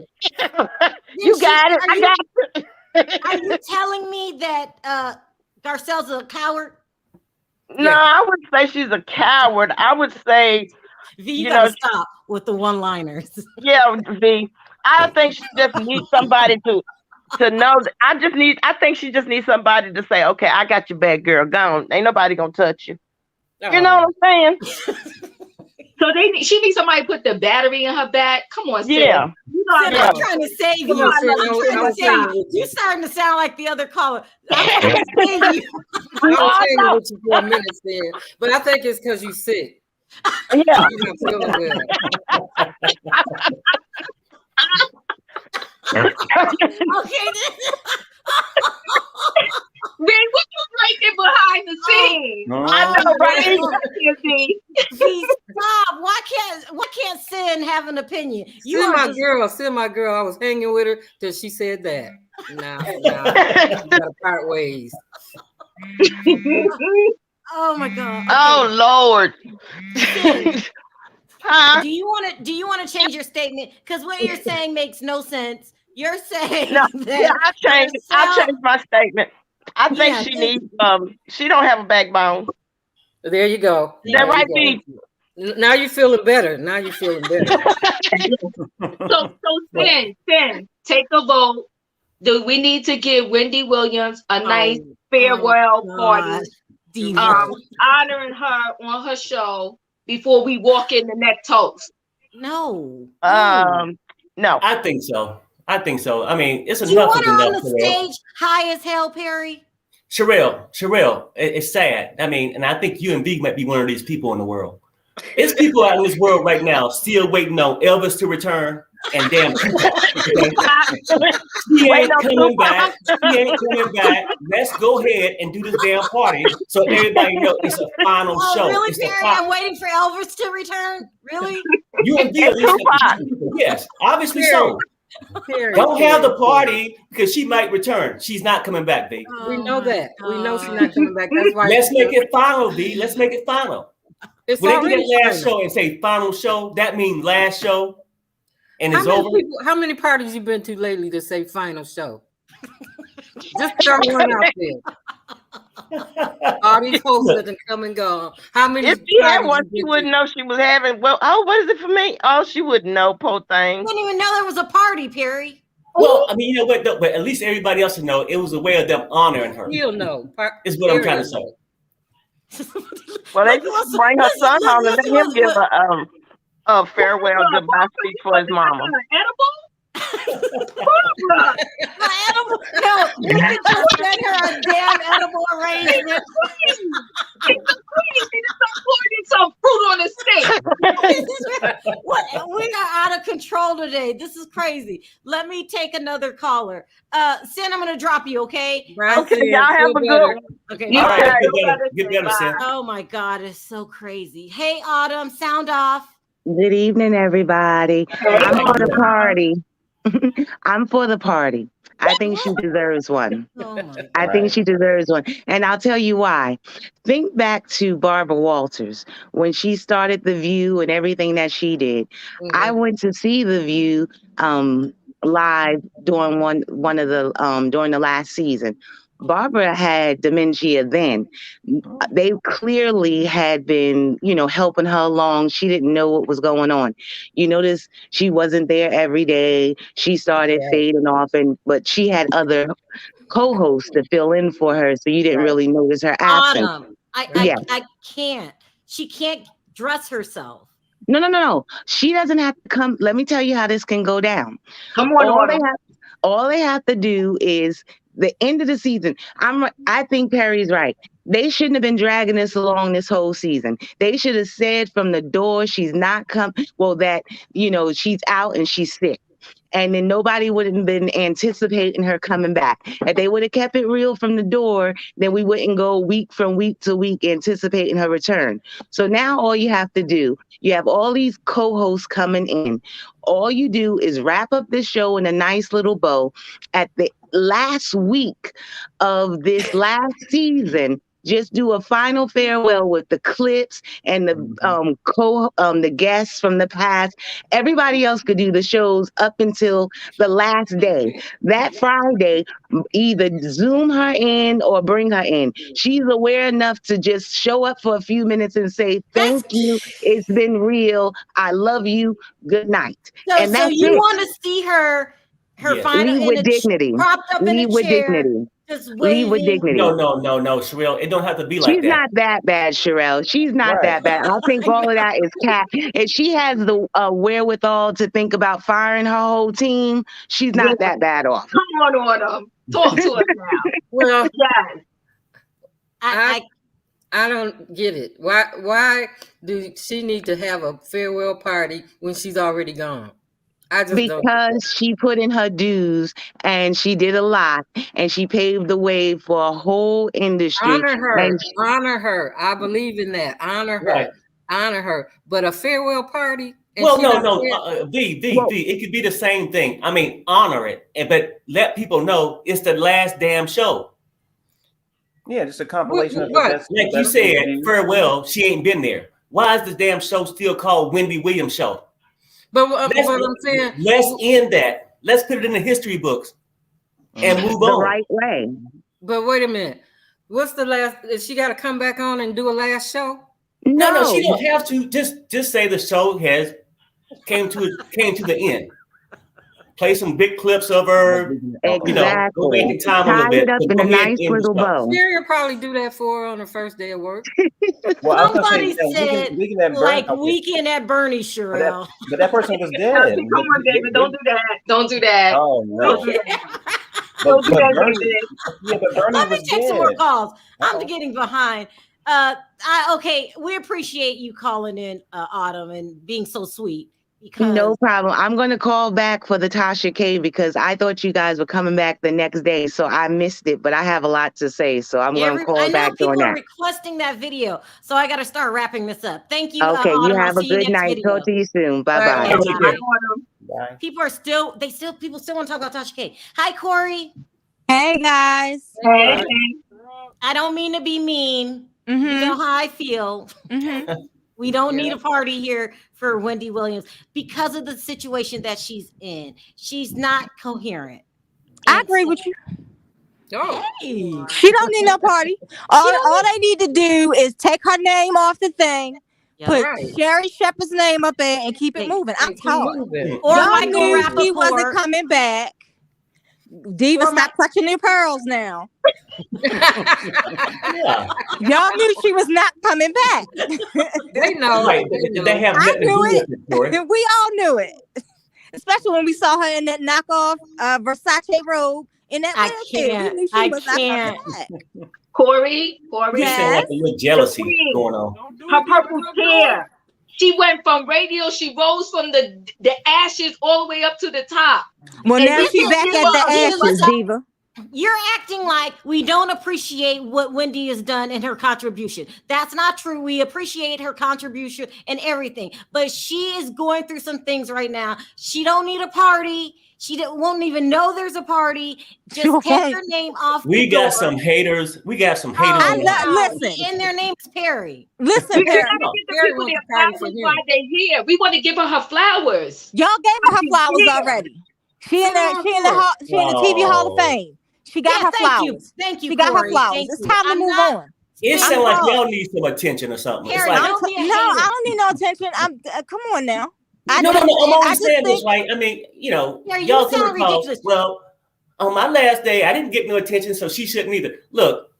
You got it. I got it. Are you telling me that Garcelle's a coward? No, I wouldn't say she's a coward. I would say, V, you gotta stop with the one-liners. Yeah, V. I think she just needs somebody to know. I think she just needs somebody to say, "Okay, I got your back, girl. Gone. Ain't nobody gonna touch you." Oh. You know what I'm saying? So she needs somebody to put the battery in her back. Come on, Sid. Yeah. You know Sid, I'm trying to save you. You're starting to sound like the other caller. I'm trying to save you. I'm telling you what you for a minute, Sid. But I think it's because you sick. Yeah. You're not feeling well. Okay. Man, what you drinking behind the scenes? No. I know, right? Please stop. Why can't Sin have an opinion? Send my girl. I was hanging with her till she said that. Nah, we gotta part ways. Oh my God. Okay. Oh Lord. Huh? Do you want to change your statement? Because what you're saying makes no sense. You're saying No, that yeah, I changed my statement. I think she needs she don't have a backbone. There you go. Is that right, B? Now you're feeling better. So Sin, take a vote. Do we need to give Wendy Williams a nice farewell party, honoring her on her show before we walk in the next toast? No. No. I think so. I mean, it's Do you enough want of her enough. on the stage high as hell, Perry? Sharrell, it's sad. I mean, and I think you and V might be one of these people in the world. It's people out in this world right now still waiting on Elvis to return. And damn, she ain't coming back. Let's go ahead and do this damn party so everybody knows it's a final show. Really, It's Perry? I'm waiting for Elvis to return. Really? You and V, yes, obviously so. Don't have the party because she might return. She's not coming back, V. We know that. We know she's not coming back. That's why. Let's make it final, V. Let's make it final. It's when they already do that last final. show and say final show, that means last show, and it's over. How many parties you been to lately to say final show? Just throw one out there. All these hosts that have come and gone. How many? If she had one, you she get wouldn't to? know she was having. Well, what is it for me? Oh, she wouldn't know, poor thing. I didn't even know there was a party, Perry. Well, I mean, you know what? Though, but at least everybody else will know. It was a way of them honoring her. You'll know. Is what I'm trying to say. Well, they just bring her son home and let him give a farewell goodbye speech for his mama. My edible. No, we could just send her a damn edible arrangement. Some fruit on his steak. What? We are out of control today. This is crazy. Let me take another caller. Sin, I'm gonna drop you, okay? Okay, y'all have a good one. Okay. All right, get better, Sam. Oh my God, it's so crazy. Hey, Autumn, sound off. Good evening, everybody. I'm for the party. I'm for the party. I think she deserves one. I think she deserves one. And I'll tell you why. Think back to Barbara Walters when she started The View and everything that she did. I went to see The View live during one of the during the last season. Barbara had dementia then. They clearly had been, helping her along. She didn't know what was going on. You notice she wasn't there every day. She started fading off, but she had other co-hosts to fill in for her, so you didn't really notice her absence. Autumn, I can't. She can't dress herself. No. She doesn't have to come. Let me tell you how this can go down. Come on, all they have to do is the end of the season. I think Perry's right. They shouldn't have been dragging this along this whole season. They should have said from the door she's not coming. Well, that she's out and she's sick. And then nobody would have been anticipating her coming back. If they would have kept it real from the door, then we wouldn't go week from week to week anticipating her return. So now all you have to do, you have all these co-hosts coming in. All you do is wrap up this show in a nice little bow. At the last week of this last season, just do a final farewell with the clips and the guests from the past. Everybody else could do the shows up until the last day. That Friday, either Zoom her in or bring her in. She's aware enough to just show up for a few minutes and say, "Thank you. It's been real. I love you. Good night." And so that's you it. want to see her final Leave with dignity. propped up in Leave a with chair, dignity. just Leave with waving. dignity. No, Sharrell. It don't have to be like She's that. not that bad, Sharrell. She's not that bad. I think all of that is cat. If she has the wherewithal to think about firing her whole team, she's not that bad off. Come on, Autumn. Talk to us now. Well, yes. I don't get it. Why do she need to have a farewell party when she's already gone? I just don't. Because she put in her dues and she did a lot and she paved the way for a whole industry. Honor her. Honor her. I believe in that. Honor her. Right. Honor her. But a farewell party. Well, no. It could be the same thing. I mean, honor it, but let people know it's the last damn show. Yeah, just a compilation of like you said, farewell. She ain't been there. Why is the damn show still called Wendy Williams Show? But what I'm saying, let's end that. Let's put it in the history books and move on the right way. But wait a minute. What's the last? Is she got to come back on and do a last show? No, she don't have to. Just say the show has came to the end. Play some big clips of her. Exactly. Go back in time a little Tie bit. it up in a nice little bow. Sherry will probably do that for her on the first day of work. Well, somebody said Weekend at Bernie, Sharrell. But that person was dead. Come on, David. Don't do that. Don't do that. Oh no. Don't do that. Don't do that, David. Yeah, but Bernie Let me was take dead. some more calls. I'm getting behind. Okay, we appreciate you calling in, Autumn, and being so sweet. No problem. I'm going to call back for the Tasha K because I thought you guys were coming back the next day, so I missed it. But I have a lot to say, so I'm going to call back people on are that. requesting that video, so I got to start wrapping this up. Thank you. Okay, Autumn. you have a good night. Talk to you soon. Bye bye. Bye. People still want to talk about Tasha K. Hi, Corey. Hey guys. Hey. I don't mean to be mean. You know how I feel. We don't need a party here for Wendy Williams because of the situation that she's in. She's not coherent. I agree with you. Oh. Hey. She don't need no party. All they need to do is take her name off the thing, put right. Sherry Shepherd's name up there, and keep it moving. I'm tired. Or Y'all Michael knew she wasn't Rappaport. coming back. Diva, stop clutching your pearls now. Yeah. Y'all knew she was not coming back. They know. Right. They have I nothing to do knew with it, Tori. it. We all knew it. Especially when we saw her in that knockoff Versace robe in that wheelchair. We knew she was not coming back. Corey. You sound like a little jealousy going on. Her purple hair. She went from radio. She rose from the ashes all the way up to the top. Well, And now this she's is back Diva. at the ashes, Diva. You're acting like we don't appreciate what Wendy has done and her contribution. That's not true. We appreciate her contribution and everything, but she is going through some things right now. She don't need a party. She won't even know there's a party. Just take her name off. We got some haters. We got some haters. Listen, and their name is Perry. Listen, Perry. Perry wants to party for him. Why they here? We want to give her flowers. Y'all gave her flowers already. She in the TV Hall of Fame. She got her flowers. Thank you. She got her Corey. flowers. Thank It's you. time to move on. It sounds like y'all need some attention or something. Perry, It's like, don't be a No, I hater. don't need no attention. Come on now. I'm only saying this, right? I mean, y'all come sound across, ridiculous. well, on my last day, I didn't get no attention, so she shouldn't either. Look,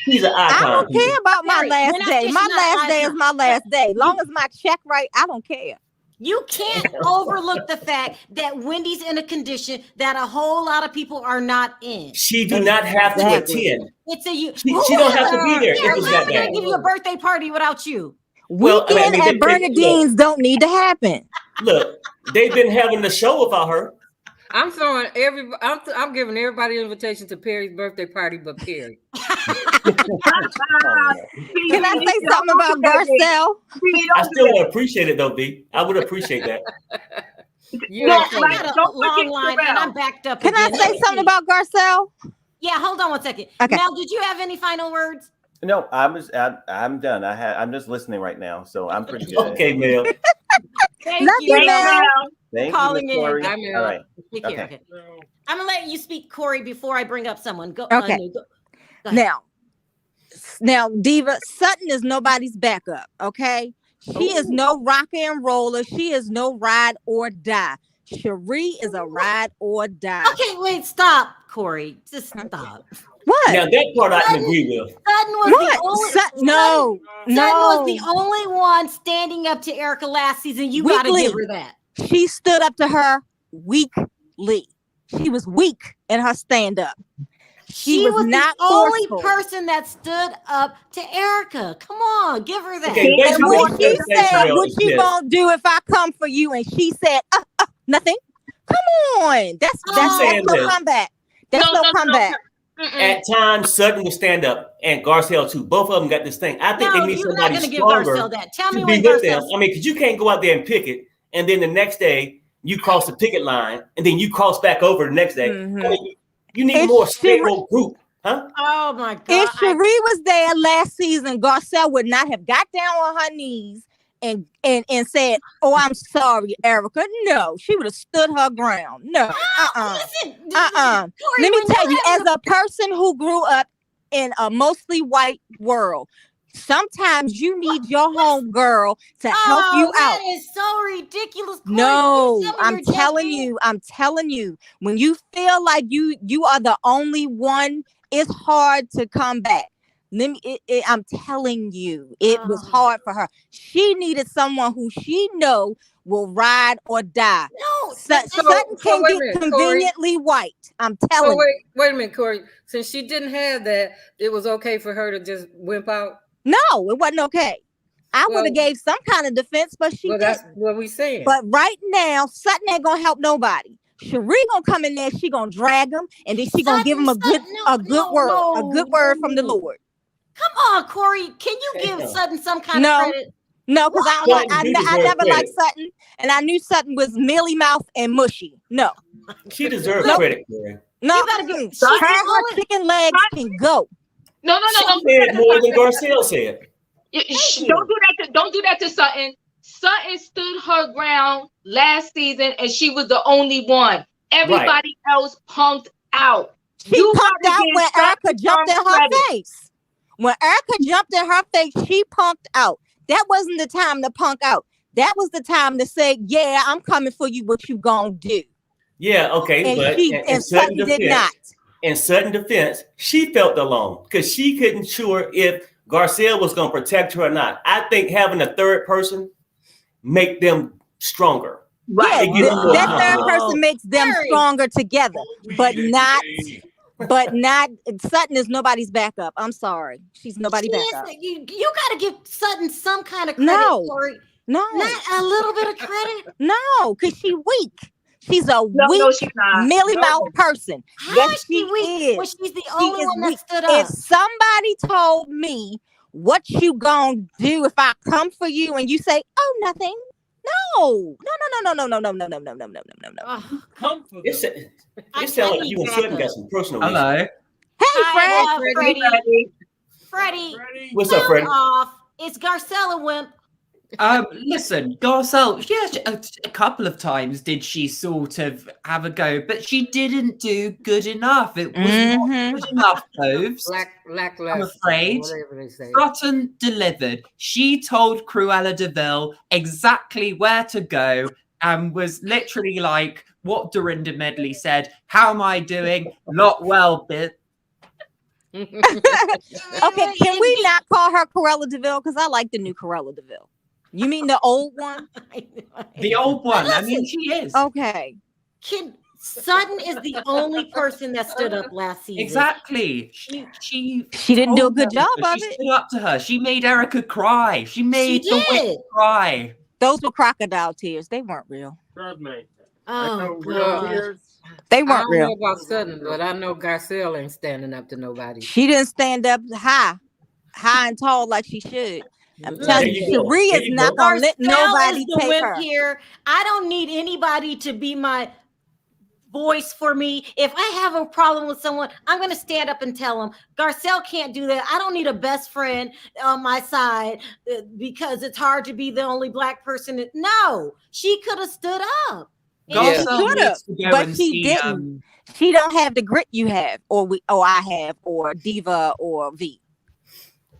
she's an icon. I don't care about my Perry, last when I day. say My she's not last day is icon- my last day. Long as my check right, I don't care. You can't overlook the fact that Wendy's in a condition that a whole lot of people are not in. She do not have to attend. It's a you. She don't have to be there if it's that I'm bad. gonna give you a birthday party without you. Well, I Weekend mean, at Bernadine's don't need to happen. Look, they've been having the show without her. I'm throwing I'm giving everybody an invitation to Perry's birthday party, but Perry. Can I say something about Garcelle? I still would appreciate it though, B. I would appreciate that. You I ain't got a long line and I'm backed up. Can I again. say something about Garcelle? Yeah, hold on one second. Okay. Mel, did you have any final words? No, I'm done. I'm just listening right now, so I'm pretty good. Okay, Mel. Thank Love you, Mel. Thank Calling you, Miss Corey. in. Bye, Mel. All right. Take care. Okay. I'm gonna let you speak, Corey, before I bring up someone. Go. Okay. Go ahead. Now, Diva, Sutton is nobody's backup. Okay, she is no rock and roller. She is no ride or die. Cherie is a ride or die. Okay, wait, stop, Corey. Just stop. What? Now that part I can agree with. Sutton was What? the only. No. Sutton was the only one standing up to Erika last season. You got to Weekly. give her that. She stood up to her weakly. She was weak in her stand up. She was not the only forceful. person that stood up to Erika. Come on, give her that. Okay, And basically what what she you're saying, said, Sharrell, what is you this. gonna do if I come for you? And she said, nothing. Come on, that's saying no this. comeback. That's no comeback. At times, Sutton will stand up, and Garcelle too. Both of them got this thing. I think No, they need you're not somebody going to give stronger Garcelle that. Tell me to when be with them. Garcelle. I mean, because you can't go out there and pick it, and then the next day you cross the picket line, and then you cross back over the next day. Mhm. I mean, you need If more she stable group, huh? Oh my God. If Cherie was there last season, Garcelle would not have got down on her knees and said, "Oh, I'm sorry, Erika." No, she would have stood her ground. No, Listen, Let me tell you, as a person who grew up in a mostly white world, sometimes you need your home girl to help you out. That is so ridiculous. Corey. No, Tell me I'm you're telling you, when you feel like you are the only one, it's hard to come back. I'm telling you, it was hard for her. She needed someone who she know will ride or die. No, Sutton can wait a get minute, conveniently white. I'm telling you. Wait a minute, Corey. Since she didn't have that, it was okay for her to just wimp out. No, it wasn't okay. I would have gave some kind of defense, but she didn't. That's what we saying. But right now, Sutton ain't gonna help nobody. Cherie gonna come in there, she gonna drag him, and then she gonna give him a good word from the Lord. Come on, Corey. Can you give Sutton some kind of credit? No, because I never liked Sutton, and I knew Sutton was mealy mouth and mushy. No, She deserves credit, Corey. no, You gotta give her chicken legs can go. No. She said more than Garcelle said. Don't do that to Sutton. Sutton stood her ground last season, and she was the only one. Everybody else punked out. She You punked gotta out give when Erika Sutton jumped in some her credit. face. When Erika jumped in her face, she punked out. That wasn't the time to punk out. That was the time to say, yeah, I'm coming for you. What you gonna do? Yeah, okay, And but and Sutton did not. In sudden defense, she felt alone because she couldn't sure if Garcelle was going to protect her or not. I think having a third person make them stronger. Right. It gives them more That third confidence. person makes them stronger together, but not. Sutton is nobody's backup. I'm sorry, she's nobody's backup. You got to give Sutton some kind of credit. No. Corey. No, Not a little bit of credit. No, because she's weak. She's a No, weak, she's not. mealy No. mouth person. How Yes, is she weak? is. Well, she's the She only is one that weak. stood If up. somebody told me what you gonna do if I come for you and you say, "Oh, nothing," no. Come for it sounds like you and Sutton got some personal issues. Hello. Hey, Freddie. Freddie. What's up, Freddie? Off. It's Garcelle and Wimp. Listen, Garcelle, yeah, a couple of times did she sort of have a go, but she didn't do good enough. It was not good enough, Poves. Lackluster. I'm afraid. Whatever they say. Sutton delivered. She told Cruella de Vil exactly where to go and was literally like what Dorinda Medley said. How am I doing? Not well, bit. Okay, can we not call her Cruella de Vil? Because I like the new Cruella de Vil. You mean the old one? The old one. I mean, she is. Okay. Sutton is the only person that stood up last season. Exactly. She didn't do a good job of She it. stood up to her. She made Erika cry. She made the witch cry. Those were crocodile tears. They weren't real. Oh, God. They weren't I real. don't know about Sutton, but I know Garcelle ain't standing up to nobody. She didn't stand up high and tall like she should. I'm telling you, Sharrell is not gonna let nobody take her. Here. I don't need anybody to be my voice for me. If I have a problem with someone, I'm going to stand up and tell them. Garcelle can't do that. I don't need a best friend on my side because it's hard to be the only black person. No, she could have stood up. Could have, but she didn't. She don't have the grit you have, or I have, or Diva, or V.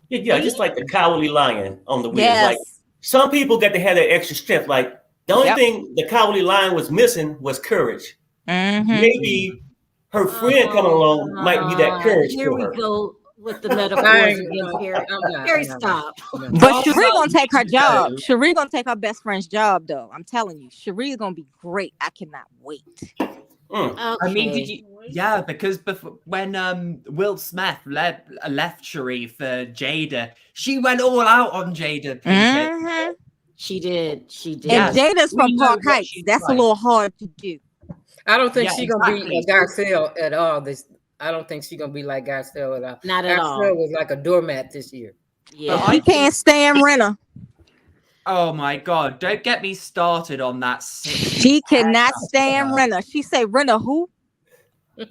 Yeah, just like the cowardly lion on the wheel. Yes. Like some people got to have that extra strength. Like the only thing the cowardly lion was missing was courage. Maybe her friend coming along might be that courage Here for we her. go with the metaphors again, Harry. Harry, stop. But Sharrell gonna take her job. Sharrell gonna take her best friend's job, though. I'm telling you, Sharrell gonna be great. I cannot wait. I mean, did you? Yeah, because when Will Smith left Sheree for Jada, she went all out on Jada. She did. And Jada's from Park Heights. That's a little hard to do. I don't think she's gonna be a Garcelle at all. I don't think she's gonna be like Garcelle at all. Not at all. Garcelle was like a doormat this year. Yeah, he can't stand Renna. Oh my God! Don't get me started on that. She cannot stand Renna. She say, "Renna who?"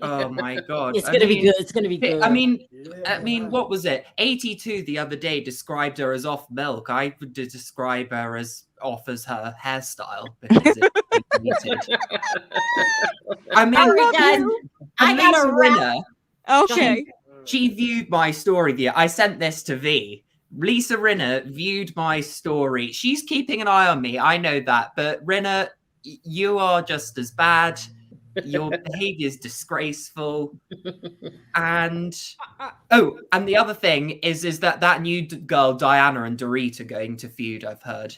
Oh my God! It's gonna be good. It's gonna be good. I mean, what was it? 82 the other day described her as off milk. I would describe her as off as her hairstyle because I mean, I got a wrap. Okay. She viewed my story. I sent this to V. Lisa Rinna viewed my story. She's keeping an eye on me. I know that. But Rinna, you are just as bad. Your behavior is disgraceful. And the other thing is that new girl, Diana and Dorit, are going to feud, I've heard.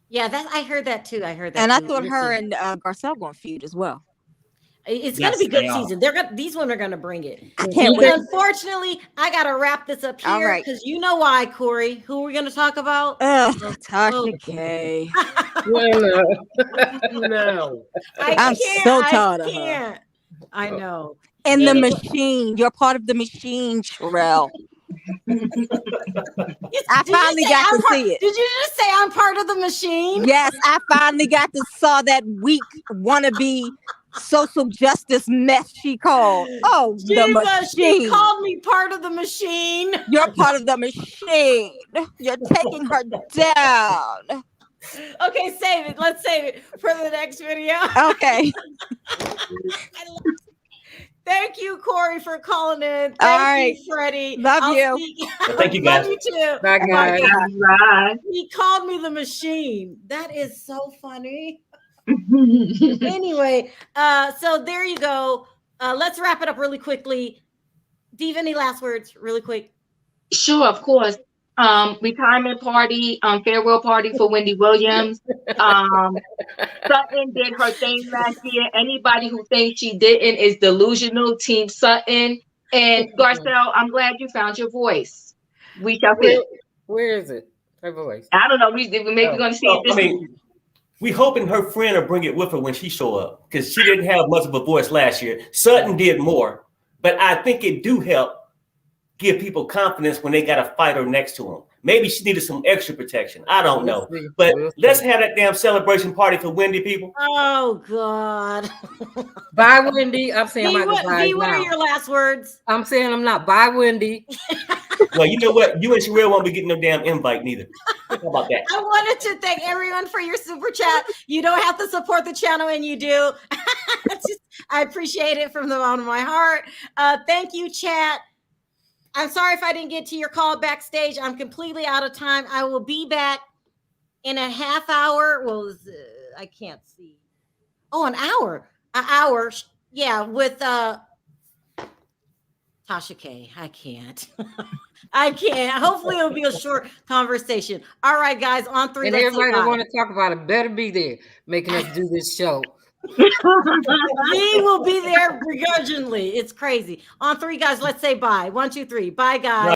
Yeah, I heard that too. And I thought her and Garcelle going to feud as well. It's going to be good season. These women are going to bring it. I can't wait. Unfortunately, I got to wrap this up here because you know why, Corey. Who are we going to talk about? Tasha K. No. I'm so tired of her. I know. And the machine. You're part of the machine, Sharrell. I finally got to see it. Did you just say I'm part of the machine? Yes, I finally got to saw that weak wannabe social justice mess she called. Oh, the machine. She called me part of the machine. You're part of the machine. You're taking her down. Okay, save it. Let's save it for the next video. Okay. Thank you, Corey, for calling in. Thank All right. you, Freddie. Love you. Thank you, guys. Love you too. Bye, Oh my guys. God. Right. He called me the machine. That is so funny. Anyway, so there you go. Let's wrap it up really quickly. Diva, any last words really quick? Sure, of course. Retirement party, farewell party for Wendy Williams. Sutton did her thing last year. Anybody who thinks she didn't is delusional. Team Sutton. And Garcelle, I'm glad you found your voice. We shall see. Where is it? Her voice. I don't know. We maybe going to see it this week. We hoping her friend will bring it with her when she show up, because she didn't have much of a voice last year. Sutton did more, but I think it do help give people confidence when they got a fighter next to them. Maybe she needed some extra protection. I don't know. But let's have that damn celebration party for Wendy, people. Oh, God. Bye, Wendy. I'm saying V, my goodbyes what are now. your last words? I'm saying I'm not. Bye, Wendy. Well, you know what? You and Sharrell won't be getting no damn invite neither. How about that? I wanted to thank everyone for your super chat. You don't have to support the channel, and you do. I appreciate it from the bottom of my heart. Thank you, chat. I'm sorry if I didn't get to your call backstage. I'm completely out of time. I will be back in a half hour. Well, I can't see. Oh, an hour. An hour. Yeah, with Tasha K. I can't. I can't. Hopefully it'll be a short conversation. All right, guys, on 3. And everybody that want to talk about it better be there making us do this show. We will be there begrudgingly. It's crazy. On 3, guys, let's say bye. 1, 2, 3. Bye, guys.